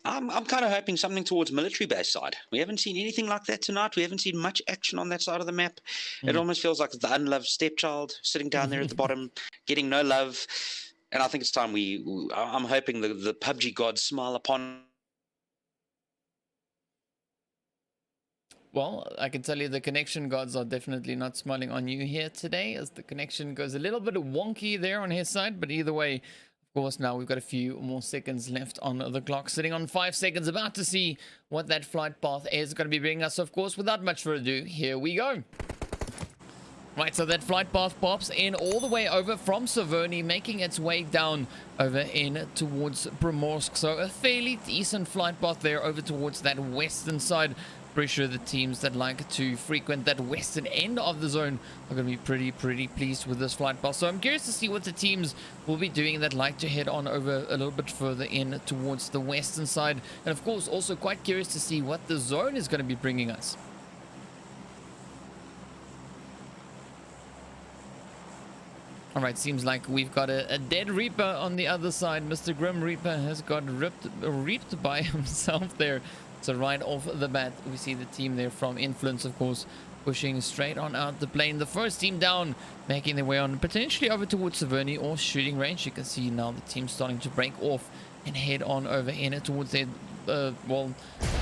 I'm kind of hoping something towards military base side. We haven't seen anything like that tonight. We haven't seen much action on that side of the map. It almost feels like the unloved stepchild sitting down there at the bottom, getting no love. And I think it's time I'm hoping the PUBG gods smile upon. Well, I can tell you the connection gods are definitely not smiling on you here today, as the connection goes a little bit wonky there on his side. But either way, of course, now we've got a few more seconds left on the clock, sitting on 5 seconds, about to see what that flight path is going to be bringing us. Of course, without much further ado, here we go. Right, so that flight path pops in all the way over from Severny, making its way down over in towards Primorsk. So a fairly decent flight path there over towards that western side. Pretty sure the teams that like to frequent that western end of the zone are going to be pretty pleased with this flight path. So I'm curious to see what the teams will be doing that like to head on over a little bit further in towards the western side. And of course, also quite curious to see what the zone is going to be bringing us. All right, seems like we've got a dead Reaper on the other side. Mr. Grim Reaper has got reaped by himself there. So right off the bat, we see the team there from Influence, of course, pushing straight on out the plane. The first team down, making their way on potentially over towards Severny or shooting range. You can see now the team starting to break off and head on over in towards their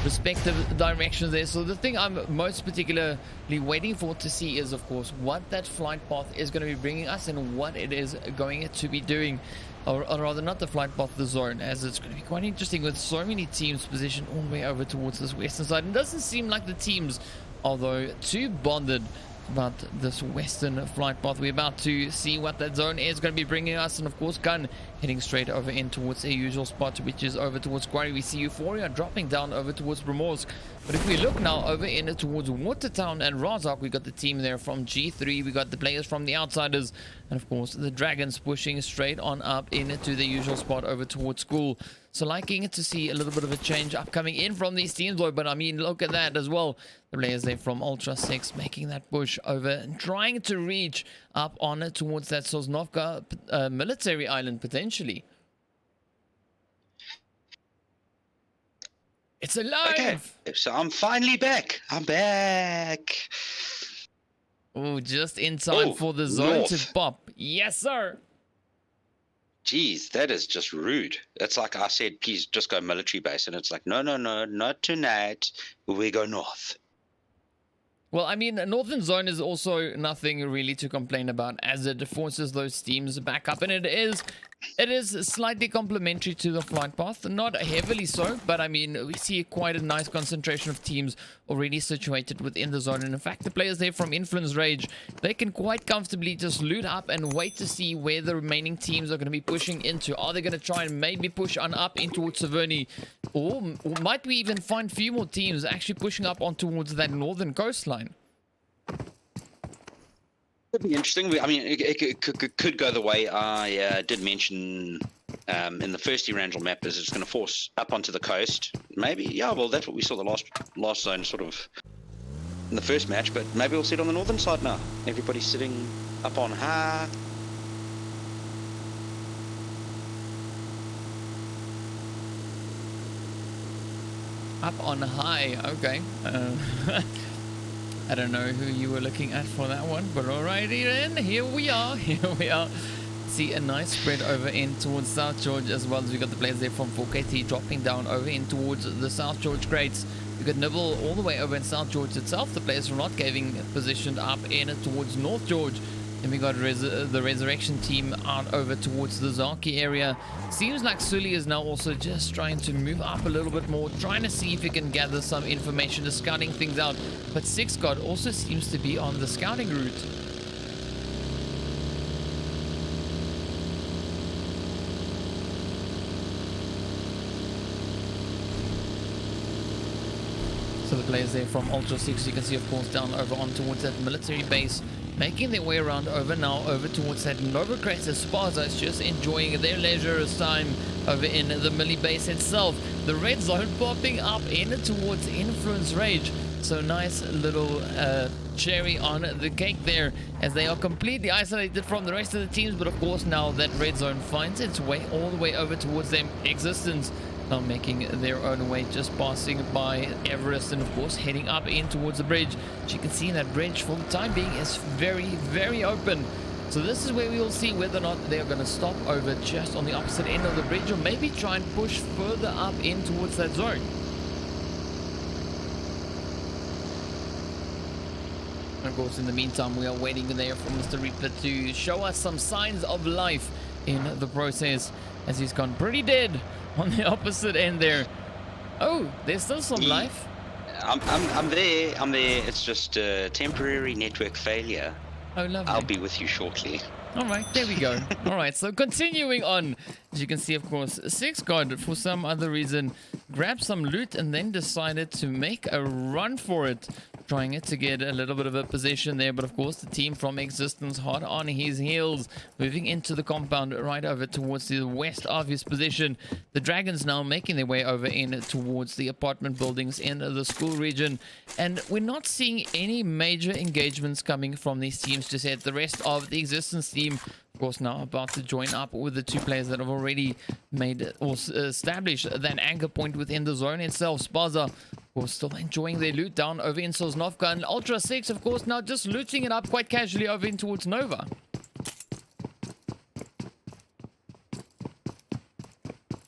respective directions there. So the thing I'm most particularly waiting for to see is, of course, what that flight path is going to be bringing us and what it is going to be doing. Or rather, not the flight path, the zone, as it's going to be quite interesting with so many teams positioned all the way over towards this western side. It doesn't seem like the teams are, though, too bonded about this western flight path. We're about to see what that zone is going to be bringing us, and of course Gun heading straight over in towards their usual spot, which is over towards Quarry. We see Euphoria dropping down over towards Primorsk. But if we look now over in towards Watertown and Razak, we got the team there from G3, we got the players from the Outsiders, and of course the Dragons pushing straight on up into the usual spot over towards School. So liking to see a little bit of a change upcoming in from these teams, though. But I mean, look at that as well. The players there from Ultra 6 making that push over and trying to reach up on towards that Sosnovka military island potentially. It's alive! Okay, so I'm finally back. I'm back. Oh, just in time for the zone north to pop. Yes, sir. Jeez, that is just rude. It's like I said, please just go military base. And it's like, no, not tonight. We go north. Well, I mean, Northern Zone is also nothing really to complain about, as it forces those teams back up. And it is slightly complementary to the flight path. Not heavily so, but I mean, we see quite a nice concentration of teams already situated within the zone. And in fact, the players there from Influence Rage, they can quite comfortably just loot up and wait to see where the remaining teams are going to be pushing into. Are they going to try and maybe push on up in towards Severny? Or might we even find a few more teams actually pushing up on towards that northern coastline? Could be interesting. I mean, it could go the way I did mention in the first Erangel map is it's going to force up onto the coast. Maybe, yeah, well, that's what we saw the last zone sort of in the first match, but maybe we'll see it on the northern side now. Everybody's sitting up on high. Up on high, okay. I don't know who you were looking at for that one, but alrighty then, here we are, See a nice spread over in towards South George, as well as we got the players there from 4KT dropping down over in towards the South George crates. We got NiBBLE all the way over in South George itself. The players from Not Gaming positioned up in towards North George. Then we got the Resurrection team out over towards the Zaki area. Seems like Sully is now also just trying to move up a little bit more, trying to see if he can gather some information, just scouting things out. But Six God also seems to be on the scouting route. So the players there from Ultra 6, you can see of course down over on towards that military base, making their way around over now over towards that Nova Crest. Spaza is just enjoying their leisure time over in the melee base itself. The red zone popping up in towards Influence Rage. So nice little cherry on the cake there, as they are completely isolated from the rest of the teams. But of course now that red zone finds its way all the way over towards them Existence, now making their own way, just passing by Everest and of course heading up in towards the bridge. As you can see, that bridge for the time being is very open. So this is where we will see whether or not they are going to stop over just on the opposite end of the bridge, or maybe try and push further up in towards that zone. And of course in the meantime we are waiting there for Mr. Reaper to show us some signs of life in the process, as he's gone pretty dead on the opposite end there. Oh, there's still some life. I'm there. It's just a temporary network failure. Oh, lovely. I'll be with you shortly. All right, there we go. All right, so continuing on, as you can see, of course, Six God, for some other reason, grabbed some loot and then decided to make a run for it, trying to get a little bit of a position there. But of course, the team from Existence hot on his heels, moving into the compound right over towards the west of his position. The Dragons now making their way over in towards the apartment buildings in the school region, and we're not seeing any major engagements coming from these teams just yet. The rest of the Existence team, of course, now about to join up with the two players that have already made or established that anchor point within the zone itself. Spaza, of course, still enjoying their loot down over in Sosnovka, and Ultra 6, of course, now just looting it up quite casually over in towards Nova.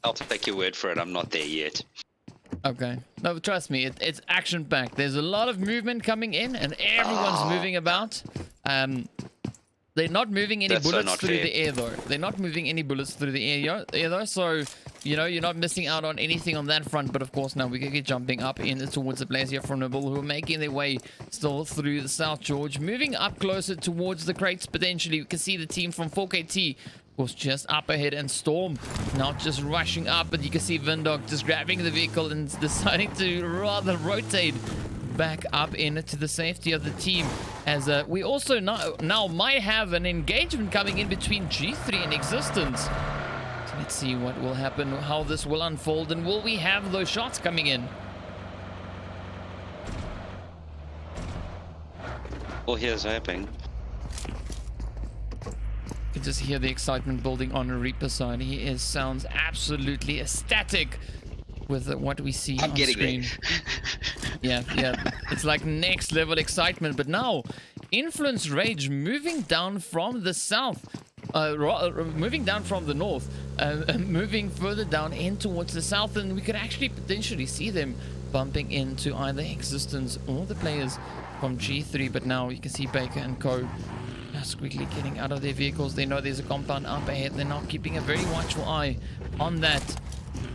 I'll take your word for it. I'm not there yet. Okay. No, trust me, it's action-packed. There's a lot of movement coming in, and everyone's moving about. They're not moving any bullets through the air, though. They're not moving any bullets through the air, though. So, you know, you're not missing out on anything on that front. But, of course, now we can get jumping up in towards the players here from NiBBLE, who are making their way still through the South George. Moving up closer towards the crates, potentially. We can see the team from 4KT, of course, just up ahead, and Storm now just rushing up. But you can see Vindog just grabbing the vehicle and deciding to rather rotate back up into the safety of the team, as we also now might have an engagement coming in between G3 and Existence. So let's see what will happen, how this will unfold, and will we have those shots coming in? Well, here's hoping. You can just hear the excitement building on Reaper's side. He sounds absolutely ecstatic with what we see on screen. Yeah, it's like next level excitement. But now Influence Rage moving down from the south, moving down from the north, moving further down in towards the south, and we could actually potentially see them bumping into either Existence or the players from G3. But now you can see Baker and Co just quickly getting out of their vehicles. They know there's a compound up ahead. They're now keeping a very watchful eye on that.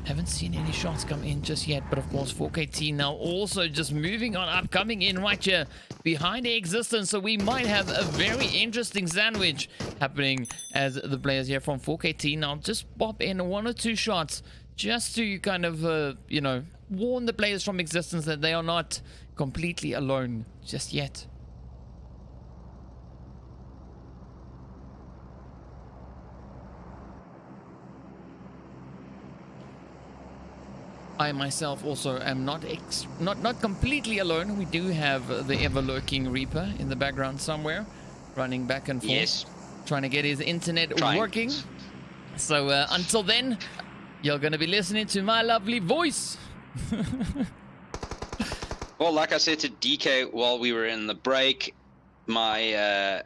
Haven't seen any shots come in just yet, but of course 4KT now also just moving on up, coming in right here behind the Existence. So we might have a very interesting sandwich happening, as the players here from 4KT now just pop in one or two shots just to kind of you know, warn the players from Existence that they are not completely alone just yet. I myself also am not completely alone. We do have the ever-lurking Reaper in the background somewhere, running back and forth, Yes. trying to get his internet Trying. working. So until then, you're going to be listening to my lovely voice. Well, like I said to DK while we were in the break, my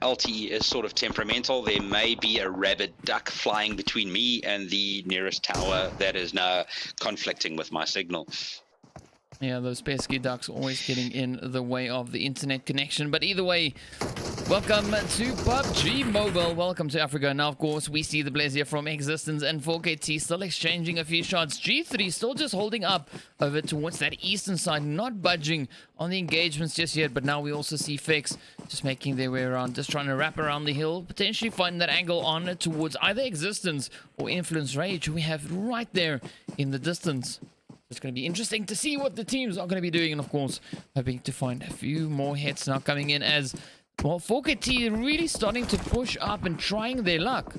LTE is sort of temperamental. There may be a rabid duck flying between me and the nearest tower that is now conflicting with my signal. Yeah, those pesky ducks always getting in the way of the internet connection. But either way, welcome to PUBGMobile. Welcome to Africa. Now, of course, we see the players here from Existence and 4KT still exchanging a few shots. G3 still just holding up over towards that eastern side, not budging on the engagements just yet. But now we also see Fix just making their way around, just trying to wrap around the hill, potentially find that angle on towards either Existence or Influence Rage, who we have right there in the distance. It's going to be interesting to see what the teams are going to be doing, and of course hoping to find a few more hits now coming in as well. 4KT really starting to push up and trying their luck.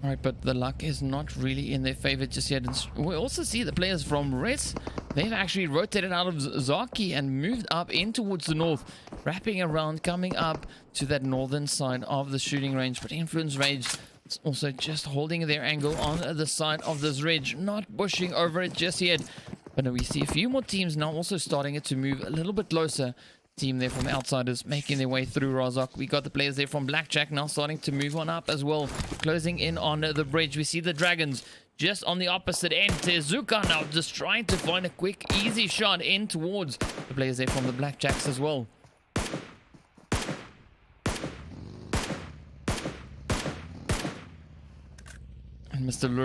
Alright, but the luck is not really in their favor just yet. And we also see the players from Res, they've actually rotated out of Zaki and moved up in towards the north, wrapping around, coming up to that northern side of the shooting range. But Influence Rage is also just holding their angle on the side of this ridge, not pushing over it just yet. But we see a few more teams now also starting to move a little bit closer. Team there from Outsiders making their way through Razak. We got the players there from Blackjack now starting to move on up as well, closing in on the bridge. We see the Dragons just on the opposite end. Tezuka now just trying to find a quick easy shot in towards the players there from the Blackjacks as well. And Mr.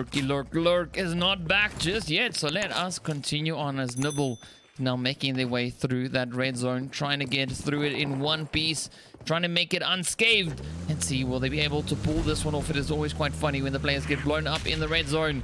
Lurk is not back just yet, so let us continue on as NiBBLE now making their way through that red zone, trying to get through it in one piece, trying to make it unscathed and see will they be able to pull this one off. It is always quite funny when the players get blown up in the red zone.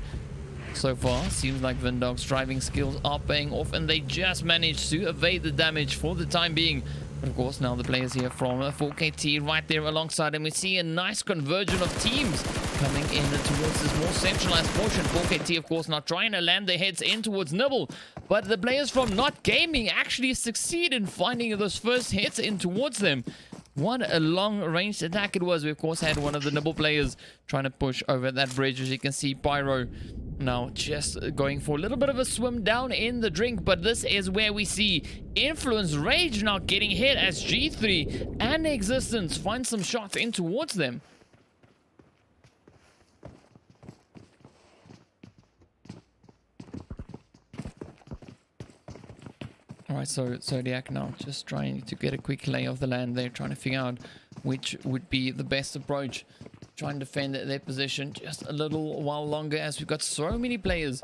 So far, seems like Vindog's driving skills are paying off and they just managed to evade the damage for the time being. But of course, now the players here from 4KT right there alongside him. We see a nice convergence of teams coming in towards this more centralized portion. 4KT, of course, now trying to land their heads in towards NiBBLE. But the players from NotGaming actually succeed in finding those first hits in towards them. What a long-ranged attack it was. We, of course, had one of the NiBBLE players trying to push over that bridge. As you can see, Pyro now just going for a little bit of a swim down in the drink. But this is where we see Influence Rage now getting hit as G3 and Existence find some shots in towards them. Alright, so Zodiac now just trying to get a quick lay of the land there, trying to figure out which would be the best approach. Trying to defend their position just a little while longer as we've got so many players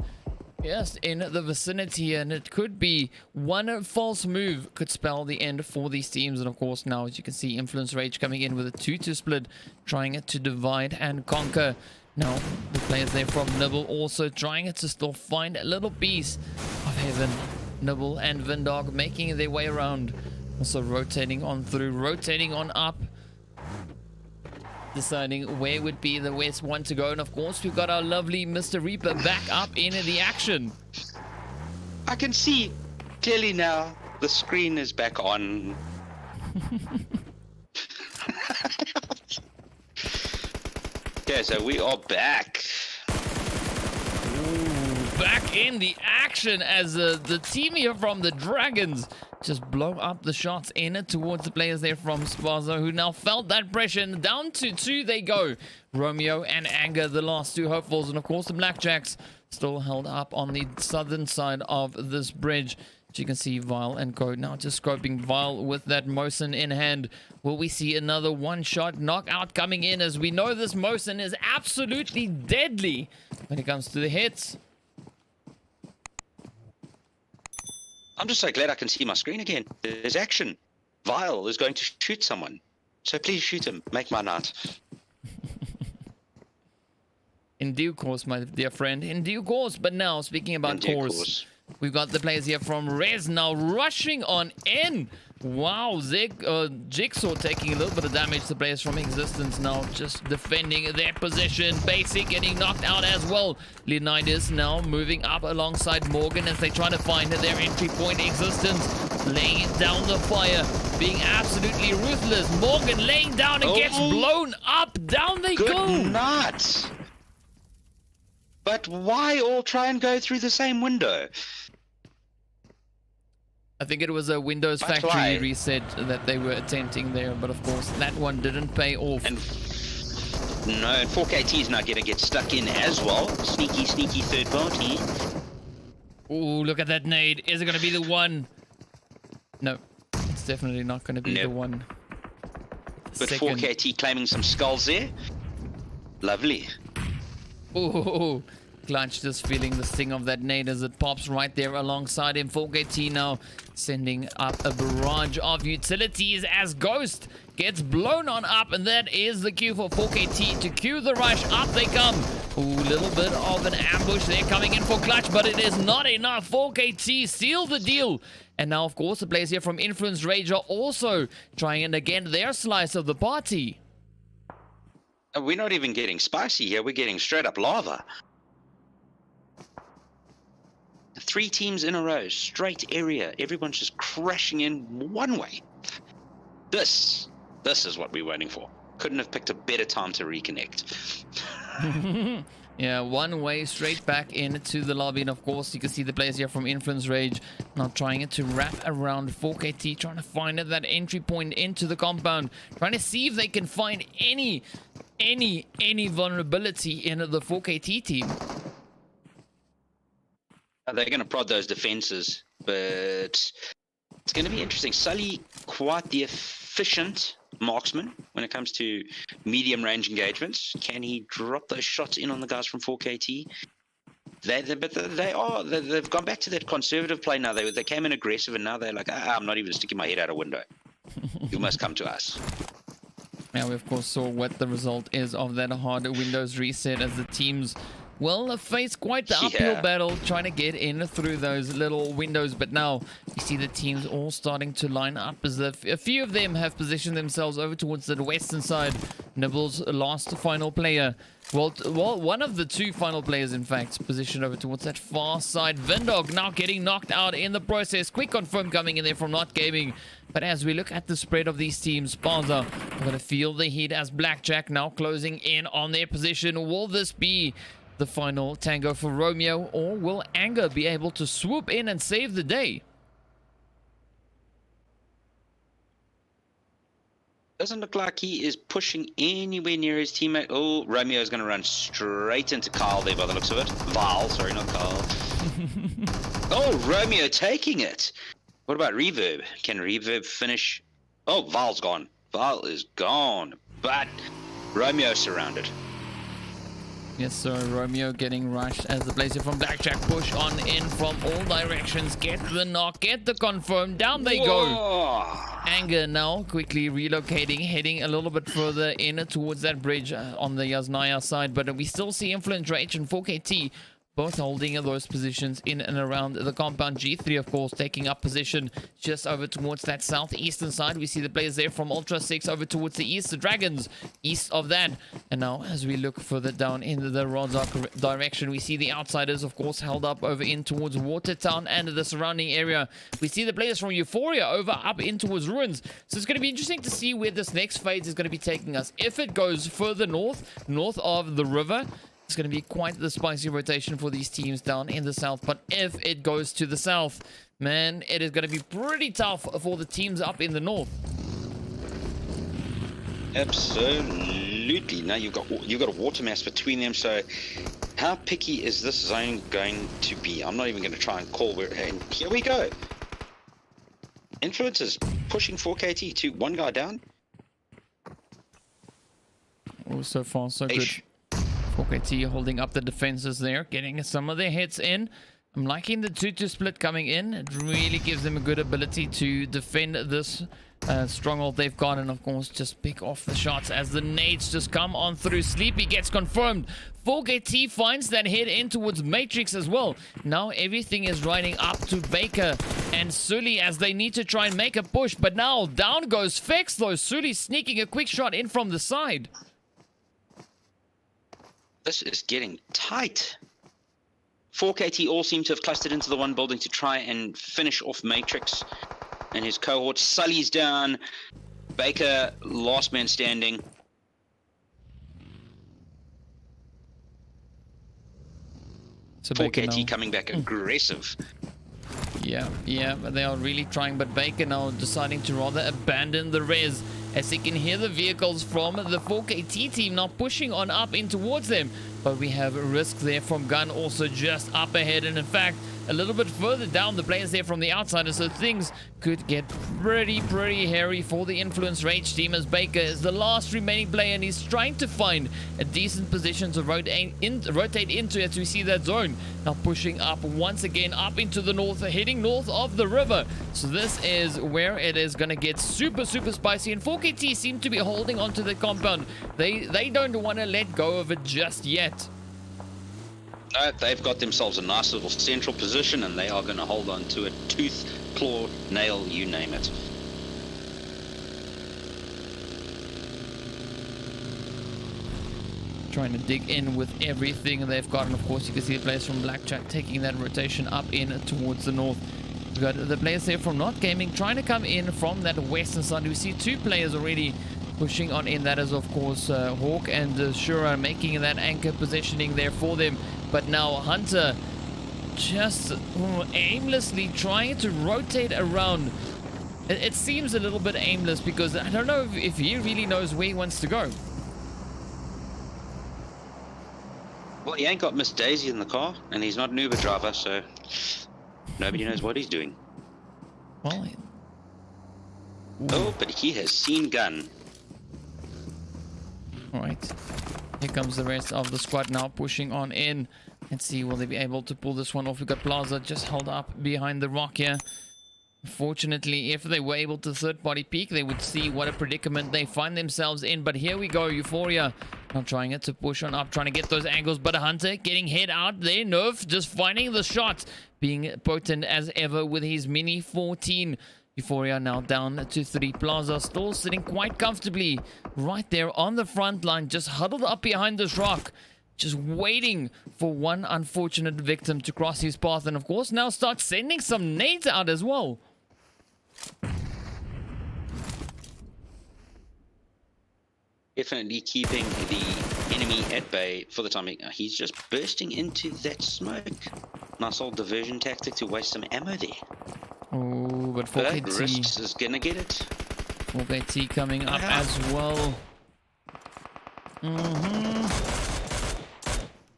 just in the vicinity, and it could be one false move could spell the end for these teams. And of course now, as you can see, Influence Rage coming in with a 2-2 split, trying to divide and conquer. Now the players there from NiBBLE also trying to still find a little piece of heaven. NiBBLE and Vindog making their way around, also rotating on through, rotating on up, deciding where would be the best one to go. And of course we've got our lovely Mr. Reaper back up in the action. I can see clearly now the screen is back on. Okay, so we are back. Back in the action as the team here from the Dragons just blow up the shots in towards the players there from Spaza, who now felt that pressure, and down to 2 they go. Romeo and Anger, the last 2 hopefuls, and of course the Blackjacks still held up on the southern side of this bridge. As you can see, Vile and Code now just scoping. Vile with that Mosin in hand. Will we see another one-shot knockout coming in, as we know this Mosin is absolutely deadly when it comes to the hits? I'm just so glad I can see my screen again. There's action. Vile is going to shoot someone. So please shoot him. Make my night. In due course, my dear friend. In due course. But now, speaking about course, we've got the players here from Res now rushing on in. Wow, Jigsaw taking a little bit of damage. The players from Existence now just defending their position. Basic getting knocked out as well. Leonidas now moving up alongside Morgan as they try to find their entry point. Existence laying down the fire, being absolutely ruthless. Morgan laying down and gets blown up. Down they go. Good nuts. But why all try and go through the same window? I think it was a Windows factory reset that they were attempting there, but of course that one didn't pay off. And no, and 4KT is now going to get stuck in as well. Sneaky, sneaky third party. Oh, look at that nade. Is it going to be the one? No, it's definitely not going to be the one. But 4KT claiming some skulls there. Lovely. Oh, Clutch just feeling the sting of that nade as it pops right there alongside him. 4KT now sending up a barrage of utilities as Ghost gets blown on up, and that is the cue for 4KT to cue the rush. Up they come. Ooh, little bit of an ambush there coming in for Clutch, but it is not enough. 4KT seal the deal. And now, of course, the players here from Influence Rage are also trying and again their slice of the party. We're not even getting spicy here. We're getting straight up lava. 3 teams in a row, straight area. Everyone's just crashing in one way. This is what we're waiting for. Couldn't have picked a better time to reconnect. Yeah, one way straight back into the lobby. And of course, you can see the players here from Influence Rage now trying to wrap around 4KT, trying to find that entry point into the compound, trying to see if they can find any vulnerability in the 4KT team. They're going to prod those defenses, but it's going to be interesting. Sully, quite the efficient marksman when it comes to medium range engagements. Can he drop those shots in on the guys from 4KT? They've gone back to that conservative play now. They came in aggressive, and now they're like, I'm not even sticking my head out a window. You must come to us. Now, we of course saw what the result is of that hard Windows reset as the teams, well, face quite the uphill battle trying to get in through those little windows. But now you see the teams all starting to line up as a few of them have positioned themselves over towards the western side. NiBBLE's last final player. Well, one of the 2 final players, in fact, positioned over towards that far side. Vindog now getting knocked out in the process. Quick confirm coming in there from NiBBLE. But as we look at the spread of these teams, Spaza are going to feel the heat as Blackjack now closing in on their position. Will this be the final tango for Romeo, or will Anger be able to swoop in and save the day? Doesn't look like he is pushing anywhere near his teammate. Oh, Romeo is going to run straight into Carl there by the looks of it. Val, sorry, not Carl. Oh, Romeo taking it. What about Reverb? Can Reverb finish? Oh, Val's gone. Val is gone. But Romeo surrounded. Yes, sir. Romeo getting rushed as the players from Blackjack push on in from all directions. Get the knock, get the confirm. Down they go. Anger now quickly relocating, heading a little bit further in towards that bridge on the Yasnaya side. But we still see Influence Rage and 4KT both holding those positions in and around the compound. G3, of course, taking up position just over towards that southeastern side. We see the players there from Ultra 6 over towards the east. The Dragons east of that. And now, as we look further down in the Rozhok direction, we see the Outsiders, of course, held up over in towards Watertown and the surrounding area. We see the players from Euphoria over up in towards Ruins. So it's going to be interesting to see where this next phase is going to be taking us. If it goes further north of the river, it's going to be quite the spicy rotation for these teams down in the south. But if it goes to the south, man, it is going to be pretty tough for the teams up in the north. Absolutely. Now you've got a water mass between them. So how picky is this zone going to be? I'm not even going to try and call where. And here we go. Influencers pushing 4KT to one guy down. Oh, so far so good. 4KT holding up the defenses there, getting some of their hits in. I'm liking the 2-2 split coming in. It really gives them a good ability to defend this stronghold they've got, and of course just pick off the shots as the nades just come on through. Sleepy gets confirmed. 4KT finds that head in towards Matrix as well. Now everything is riding up to Baker and Sully as they need to try and make a push, but now down goes Fex though. Sully sneaking a quick shot in from the side. This is getting tight. 4KT all seem to have clustered into the one building to try and finish off Matrix and his cohort. Sully's down. Baker, last man standing. So 4KT coming back aggressive. Yeah, but they are really trying, but Baker now deciding to rather abandon the res as he can hear the vehicles from the 4KT team now pushing on up in towards them. But we have a risk there from Gun also just up ahead, and in fact a little bit further down the players there from the outside, so things could get pretty hairy for the Influence Rage team as Baker is the last remaining player and he's trying to find a decent position to rotate into as we see that zone now pushing up once again up into the north, heading north of the river. So this is where it is going to get super spicy, and 4KT seem to be holding onto the compound. They don't want to let go of it just yet. They've got themselves a nice little central position and they are going to hold on to it. Tooth, claw, nail, you name it. Trying to dig in with everything they've got, and of course you can see the players from Blackjack taking that rotation up in towards the north. We've got the players there from NiBBLE trying to come in from that western side. We see two players already pushing on in. That is of course Hawk and Shura making that anchor positioning there for them. But now Hunter just aimlessly trying to rotate around. It seems a little bit aimless because I don't know if he really knows where he wants to go. Well, he ain't got Miss Daisy in the car and he's not an Uber driver, so nobody knows what he's doing. Well, oh, but he has seen Gun. Alright, here comes the rest of the squad now pushing on in. Let's see, will they be able to pull this one off? We've got Plaza just held up behind the rock here. Fortunately, if they were able to third-party peek, they would see what a predicament they find themselves in. But here we go, Euphoria now trying it to push on up, trying to get those angles. But Hunter getting head out there. Nerf just finding the shot, being potent as ever with his Mini 14. Euphoria now down to 3. Plaza still sitting quite comfortably right there on the front line, just huddled up behind this rock, just waiting for one unfortunate victim to cross his path, and of course now start sending some nades out as well. Definitely keeping the enemy at bay for the time being. He's just bursting into that smoke. Nice old diversion tactic to waste some ammo there. Oh, but 4KT Risks is gonna get it. 4KT coming up as well.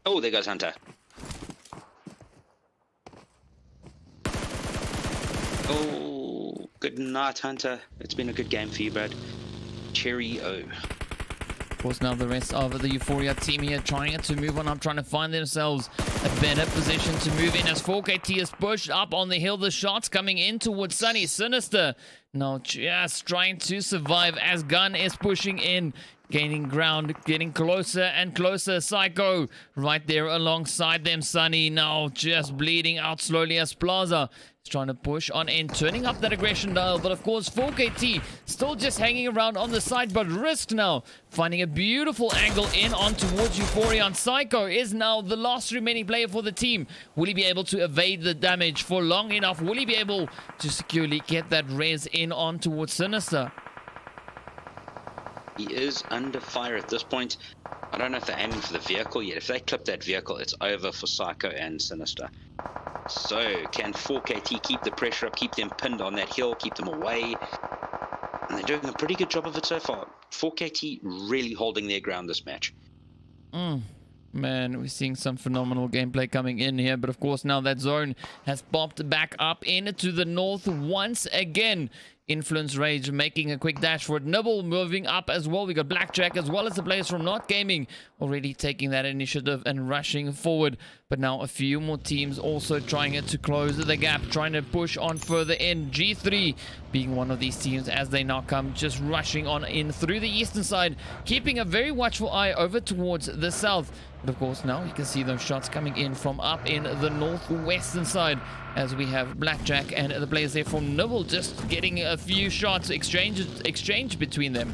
Oh, there goes Hunter. Oh, good night, Hunter. It's been a good game for you, bud. Cheerio. Of course, now the rest of the Euphoria team here trying to move on up, trying to find themselves a better position to move in as 4KT is pushed up on the hill. The shots coming in towards Sunny. Sinister now just trying to survive as Gun is pushing in, gaining ground, getting closer and closer. Psycho right there alongside them. Sunny now just bleeding out slowly as Plaza is trying to push on in, turning up that aggression dial. But of course 4KT still just hanging around on the side, but risked now finding a beautiful angle in on towards Euphoria, and Psycho is now the last remaining player for the team. Will he be able to evade the damage for long enough? Will he be able to securely get that res in on towards Sinister? He is under fire at this point. I don't know if they're aiming for the vehicle yet. If they clip that vehicle, it's over for Psycho and Sinister. So, can 4KT keep the pressure up, keep them pinned on that hill, keep them away? And they're doing a pretty good job of it so far. 4KT really holding their ground this match. Man, we're seeing some phenomenal gameplay coming in here. But of course, now that zone has popped back up into the north once again. Influence Rage making a quick dash for it. NiBBLE moving up as well. We got Blackjack as well as the players from NiBBLE already taking that initiative and rushing forward. But now a few more teams also trying to close the gap, trying to push on further in. G3 being one of these teams as they now come just rushing on in through the eastern side, keeping a very watchful eye over towards the south. But of course now you can see those shots coming in from up in the northwestern side as we have Blackjack and the players there from NiBBLE just getting a few shots exchanged between them.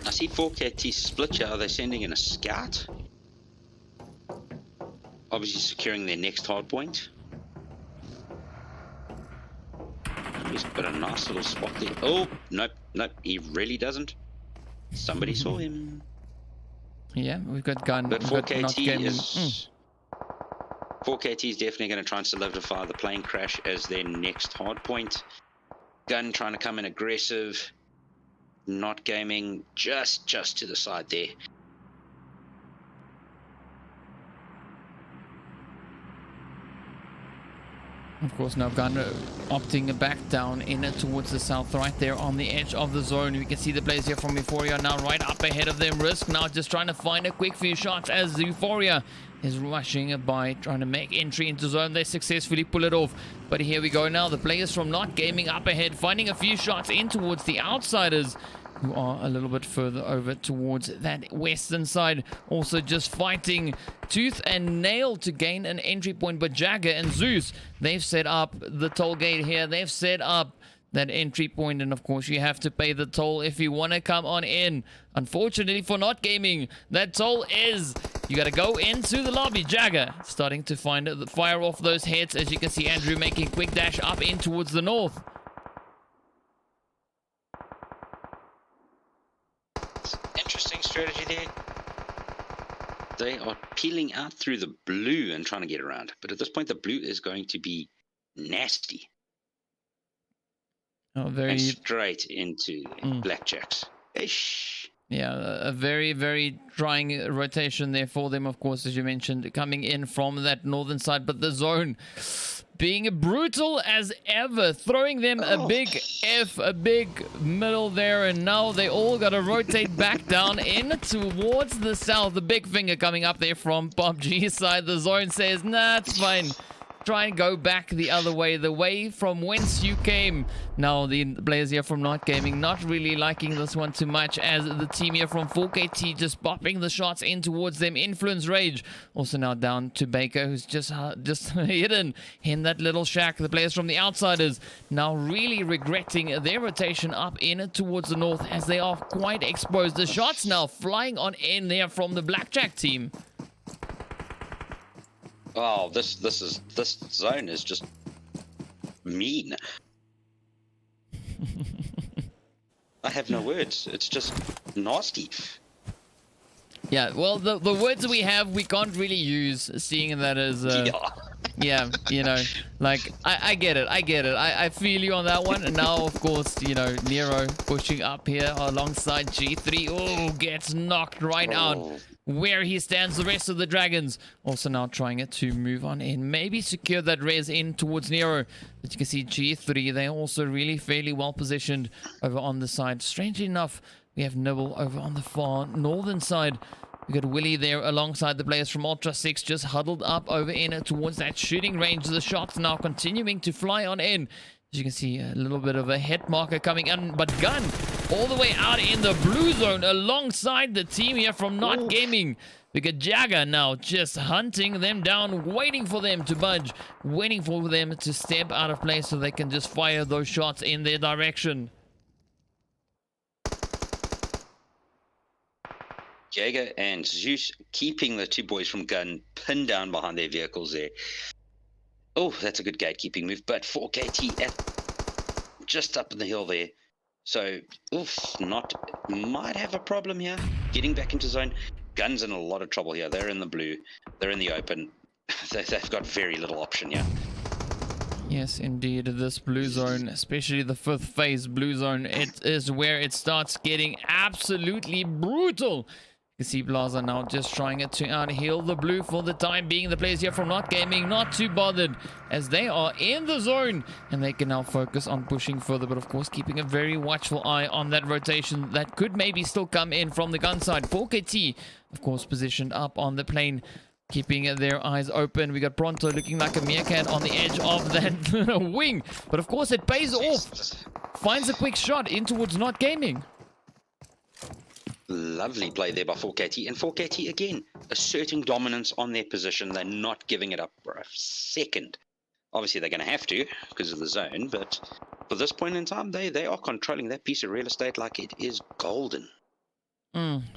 I see 4KT split here. Are they sending in a scout? Obviously securing their next hard point. He's got a nice little spot there. Oh, nope, he really doesn't. Somebody saw him. Yeah, we've got Gun. But 4KT is... 4KT is definitely going to try and solidify the plane crash as their next hard point. Gun trying to come in aggressive. NiBBLE just to the side there. Of course, now Gun opting back down in towards the south, right there on the edge of the zone. We can see the players here from Euphoria now right up ahead of them. Risk now just trying to find a quick few shots as Euphoria is rushing by, trying to make entry into zone. They successfully pull it off. But here we go now. The players from NiBBLE up ahead, finding a few shots in towards the outsiders, who are a little bit further over towards that western side. Also just fighting tooth and nail to gain an entry point. But Jagger and Zeus, they've set up the toll gate here. They've set up that entry point, and of course you have to pay the toll if you want to come on in. Unfortunately for NiBBLE, that toll is you got to go into the lobby. Jagger starting to fire off those heads, as you can see Andrew making a quick dash up in towards the north. Interesting strategy there. They are peeling out through the blue and trying to get around. But at this point, the blue is going to be nasty. Oh, very and straight into Blackjacks. Ish. Yeah, a very, very trying rotation there for them, of course, as you mentioned, coming in from that northern side. But the zone being brutal as ever, throwing them a big F, a big middle there, and now they all got to rotate back down in towards the south. The big finger coming up there from PUBG side. The zone says, nah, it's fine. Try and go back the other way, the way from whence you came. Now the players here from NiBBLE not really liking this one too much, as the team here from 4KT just popping the shots in towards them. Influence Rage also now down to Baker, who's just hidden in that little shack. The players from the outsiders now really regretting their rotation up in towards the north, as they are quite exposed. The shots now flying on in there from the Blackjack team. Oh, this zone is just mean. I have no words. It's just nasty. Yeah, well, the words we have, we can't really use, seeing that as... yeah, you know, like, I get it. I feel you on that one. And now, of course, you know, Nero pushing up here alongside G3. Oh, gets knocked right out where he stands. The rest of the Dragons also now trying to move on in, maybe secure that res in towards Nero. But you can see G3, they're also really fairly well positioned over on the side. Strangely enough, we have NiBBLE over on the far northern side. We got Willie there alongside the players from Ultra 6, just huddled up over in towards that shooting range. The shots now continuing to fly on in. As you can see, a little bit of a hit marker coming in, but Gun all the way out in the blue zone alongside the team here from NiBBLE. We got Jagger now just hunting them down, waiting for them to budge, waiting for them to step out of place so they can just fire those shots in their direction. Jagger and Zeus keeping the two boys from Gun pinned down behind their vehicles there. Oh, that's a good gatekeeping move, but 4KT at just up in the hill there. So, might have a problem here. Getting back into zone. Gun's in a lot of trouble here. They're in the blue. They're in the open. They've got very little option here. Yes, indeed. This blue zone, especially the 5th phase blue zone, it is where it starts getting absolutely brutal. You see Blaza now just trying to out-heal the blue for the time being. The players here from NiBBLE not too bothered as they are in the zone. And they can now focus on pushing further. But of course, keeping a very watchful eye on that rotation that could maybe still come in from the gun side. 4KT, of course, positioned up on the plane, keeping their eyes open. We got Pronto looking like a meerkat on the edge of that wing. But of course, it pays off. Finds a quick shot in towards NiBBLE. Lovely play there by 4KT. And 4KT, again, asserting dominance on their position. They're not giving it up for a second. Obviously, they're going to have to because of the zone. But for this point in time, they are controlling that piece of real estate like it is golden.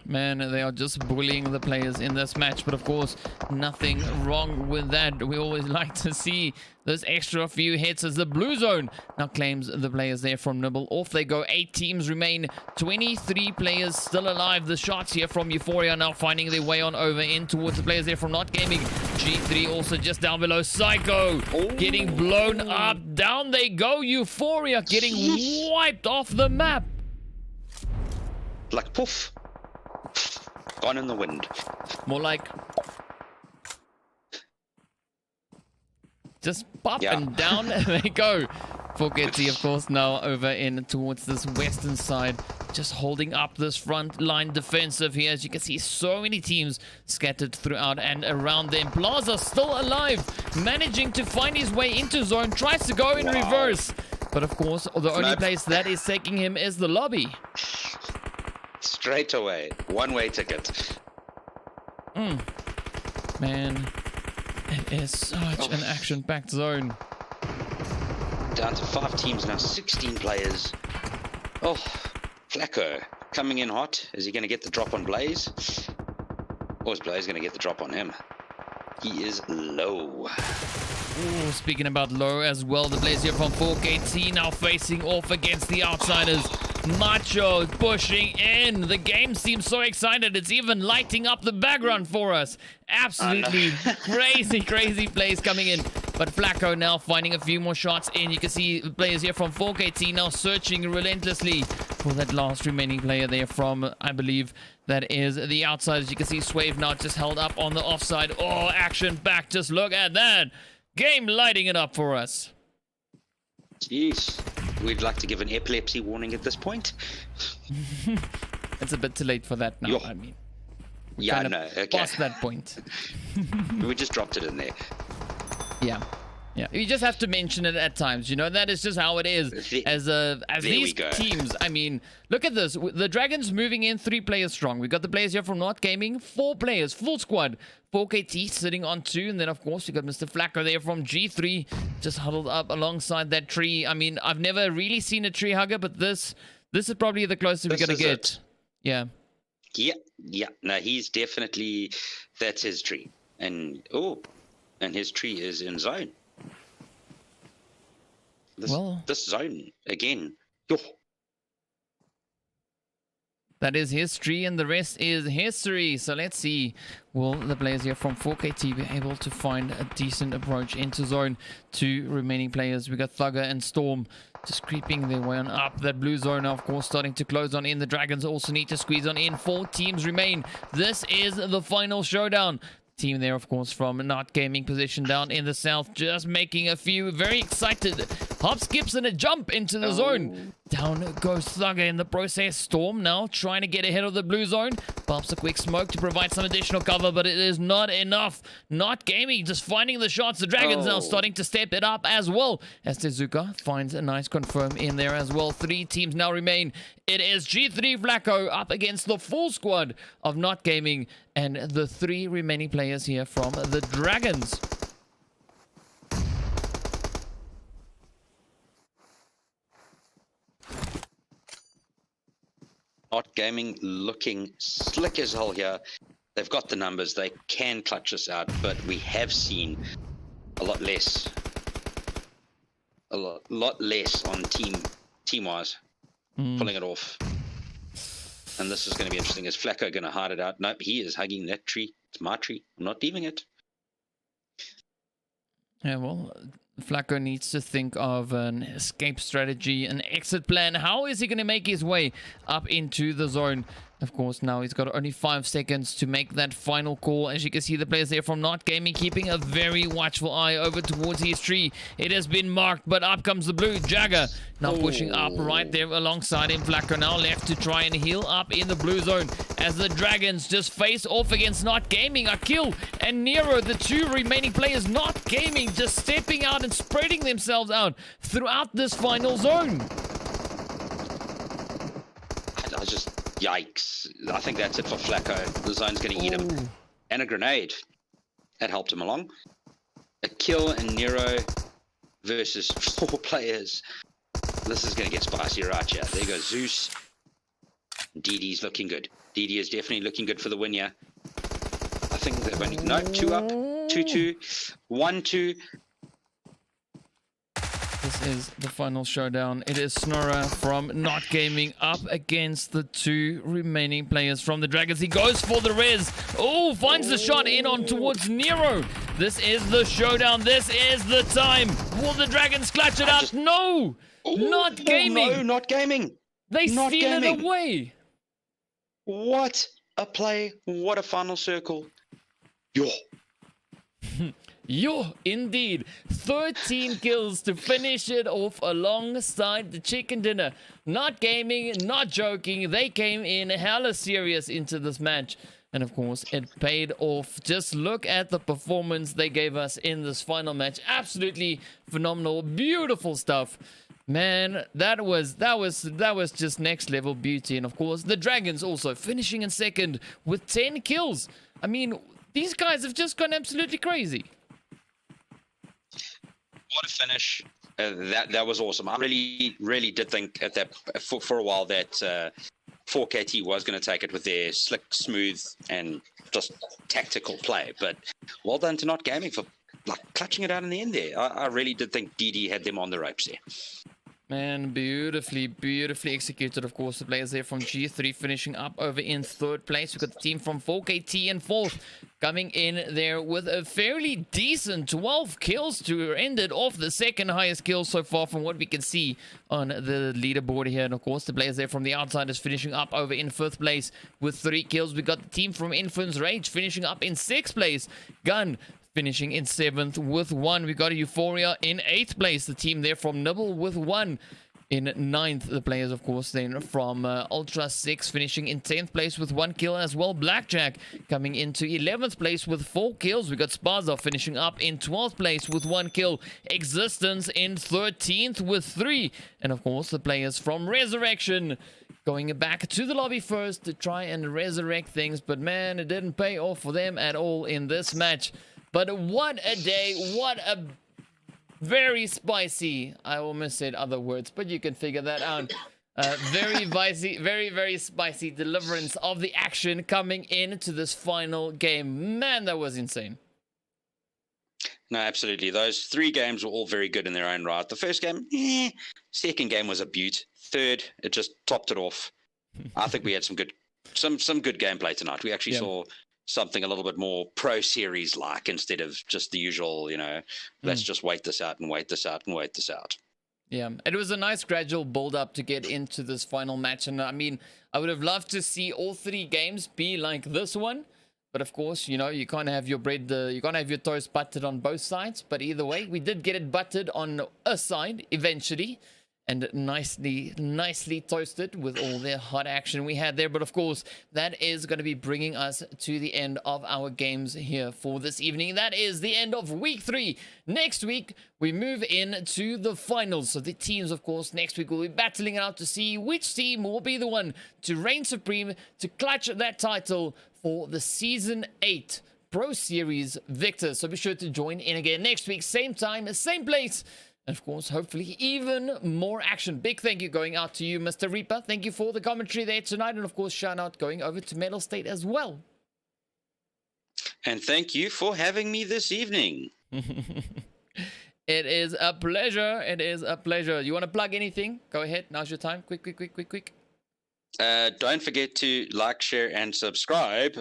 Man, they are just bullying the players in this match. But of course, nothing wrong with that. We always like to see those extra few hits as the blue zone now claims the players there from NiBBLE. Off they go. 8 teams remain. 23 players still alive. The shots here from Euphoria now finding their way on over in towards the players there from NiBBLE. G3 also just down below. Psycho getting blown up. Down they go. Euphoria getting wiped off the map. Like poof. Gone in the wind. More like just pop and down they go. 4KT, of course, now over in towards this western side, just holding up this front line defensive here. As you can see, so many teams scattered throughout and around them. Plaza still alive, managing to find his way into zone, tries to go in reverse. But of course, the only place that is taking him is the lobby. Straight away. One-way ticket. Man, it is such an action-packed zone. Down to 5 teams now, 16 players. Oh, Flacco coming in hot. Is he going to get the drop on Blaze? Or is Blaze going to get the drop on him? He is low. Ooh, speaking about low as well, the players here from 4KT now facing off against the outsiders. Macho pushing in. The game seems so excited. It's even lighting up the background for us. Absolutely crazy plays coming in. But Flacco now finding a few more shots in. You can see the players here from 4KT now searching relentlessly for that last remaining player there from, I believe, that is the outsiders. You can see Swave now just held up on the offside. Oh, action back. Just look at that. Game lighting it up for us. Jeez. We'd like to give an epilepsy warning at this point. It's a bit too late for that now. I mean, yeah, no, okay. Past that point. We just dropped it in there. Yeah. You just have to mention it at times. You know, that is just how it is. As these teams, I mean, look at this. The Dragons moving in 3 players strong. We got the players here from NiBBLE, 4 players, full squad. 4KT sitting on 2, and then of course we got Mr. Flacco there from G3, just huddled up alongside that tree. I mean, I've never really seen a tree hugger, but this is probably the closest we're gonna get. Yeah. No, he's definitely, that's his tree, and his tree is in zone. This zone again. That is history, and the rest is history. So let's see, will the players here from 4KT be able to find a decent approach into zone? 2 remaining players. We got Thugger and Storm just creeping their way on up. That blue zone now, of course, starting to close on in. The Dragons also need to squeeze on in. 4 teams remain. This is the final showdown. Team there, of course, from NiBBLE position down in the south, just making a few very excited hop, skips, and a jump into the zone. Down goes Thugger in the process. Storm now trying to get ahead of the blue zone. Pops a quick smoke to provide some additional cover, but it is not enough. NiBBLE just finding the shots. The Dragons now starting to step it up as well, as Tezuka finds a nice confirm in there as well. 3 teams now remain. It is G3 Flacco up against the full squad of NiBBLE and the 3 remaining players here from the Dragons. NiBBLE looking slick as hell here. They've got the numbers. They can clutch us out, but we have seen a lot less. A lot less on team-wise. Pulling it off. And this is going to be interesting. Is Flacco going to hide it out? Nope, he is hugging that tree. It's my tree. I'm not leaving it. Yeah, well, Flacco needs to think of an escape strategy, an exit plan. How is he going to make his way up into the zone? Of course, now he's got only 5 seconds to make that final call. As you can see, the players there from NiBBLE keeping a very watchful eye over towards his tree. It has been marked, but up comes the blue. Jagger now pushing up right there alongside him. Flacco now left to try and heal up in the blue zone as the Dragons just face off against NiBBLE. A kill and Nero, the 2 remaining players, NiBBLE just stepping out and spreading themselves out throughout this final zone. I just, yikes. I think that's it for Flacco. The zone's going to eat him. And a grenade. That helped him along. A kill and Nero versus 4 players. This is going to get spicy right here. There goes Zeus. DD's looking good. DD is definitely looking good for the win here. I think they've only, no, 2 up. 2-2. 1-2. This is the final showdown. It is Snorra from NiBBLE up against the 2 remaining players from the Dragons. He goes for the res. Oh, finds the shot in on towards Nero. This is the showdown. This is the time. Will the Dragons clutch it out? No! NiBBLE. No, not gaming. They Not steal gaming. it away. What a play. What a final circle. Yo. Yo, indeed. 13 kills to finish it off alongside the chicken dinner. Not gaming, not joking. They came in hella serious into this match. And of course, it paid off. Just look at the performance they gave us in this final match. Absolutely phenomenal. Beautiful stuff. Man, that was just next level beauty. And of course, the Dragons also finishing in second with 10 kills. I mean, these guys have just gone absolutely crazy. What a finish. That was awesome. I really did think at that for a while that 4KT was going to take it with their slick, smooth, and just tactical play. But well done to NiBBLE for like clutching it out in the end there. I really did think DD had them on the ropes there. Man, beautifully executed. Of course, the players there from G3 finishing up over in 3rd place. We've got the team from 4KT in 4th coming in there with a fairly decent 12 kills to end it off, the 2nd highest kill so far from what we can see on the leaderboard here. And of course, the players there from the Outsiders finishing up over in 5th place with 3 kills. We got the team from Infant's Rage finishing up in 6th place. Gun finishing in 7th with 1. We got a Euphoria in 8th place. The team there from NiBBLE with 1. In 9th, the players, of course, then from Ultra 6 finishing in 10th place with 1 kill as well. Blackjack coming into 11th place with 4 kills. We got Spaza finishing up in 12th place with 1 kill. Existence in 13th with 3. And, of course, the players from Resurrection going back to the lobby first to try and resurrect things. But, man, it didn't pay off for them at all in this match. But what a day, what a very spicy, I almost said other words, but you can figure that out. Very spicy deliverance of the action coming into this final game. Man, that was insane. No, absolutely. Those 3 games were all very good in their own right. The first game, second game was a beaut. Third, it just topped it off. I think we had some good gameplay tonight. We actually saw something a little bit more pro series like instead of just the usual, let's just wait this out and wait this out and wait this out. Yeah, it was a nice gradual build up to get into this final match. And I mean, I would have loved to see all 3 games be like this one. But of course, you can't have your you can't have your toast buttered on both sides. But either way, we did get it buttered on a side eventually. And nicely toasted with all the hot action we had there. But of course, that is going to be bringing us to the end of our games here for this evening. That is the end of week 3. Next week, we move into the finals. So the teams, of course, next week will be battling it out to see which team will be the one to reign supreme, to clutch that title for the Season 8 Pro Series victor. So be sure to join in again next week, same time, same place. And of course, hopefully even more action. Big thank you going out to you, Mr. Reaper. Thank you for the commentary there tonight. And of course, shout out going over to Mettlestate as well. And thank you for having me this evening. It is a pleasure. It is a pleasure. You want to plug anything? Go ahead. Now's your time. Quick. Don't forget to like, share, and subscribe.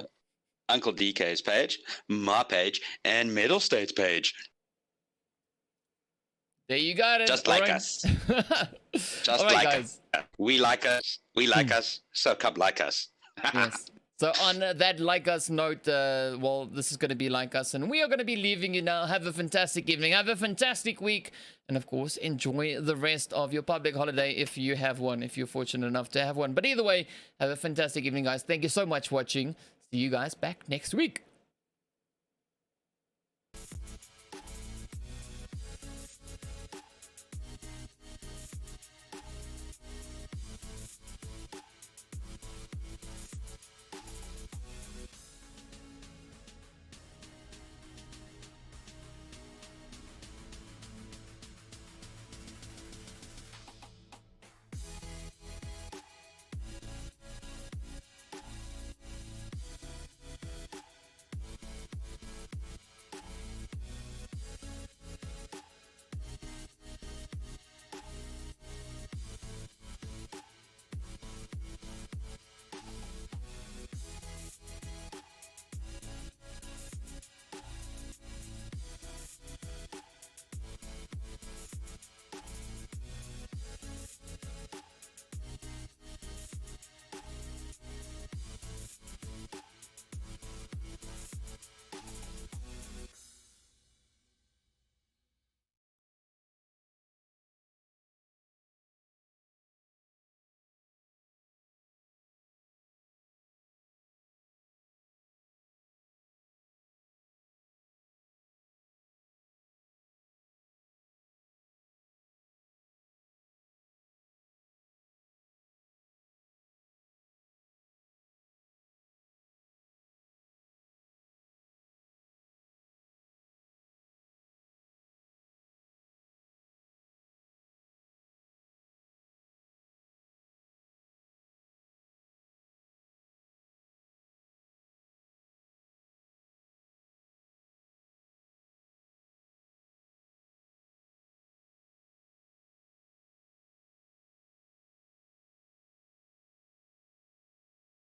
Uncle DK's page, my page, and Mettlestate's page. There you got it. Just like us. Just like us. We like us. We like us. So come like us. Yes. So on that like us note, well, this is going to be like us, and we are going to be leaving you now. Have a fantastic evening. Have a fantastic week. And of course, enjoy the rest of your public holiday if you have one, if you're fortunate enough to have one. But either way, have a fantastic evening, guys. Thank you so much for watching. See you guys back next week.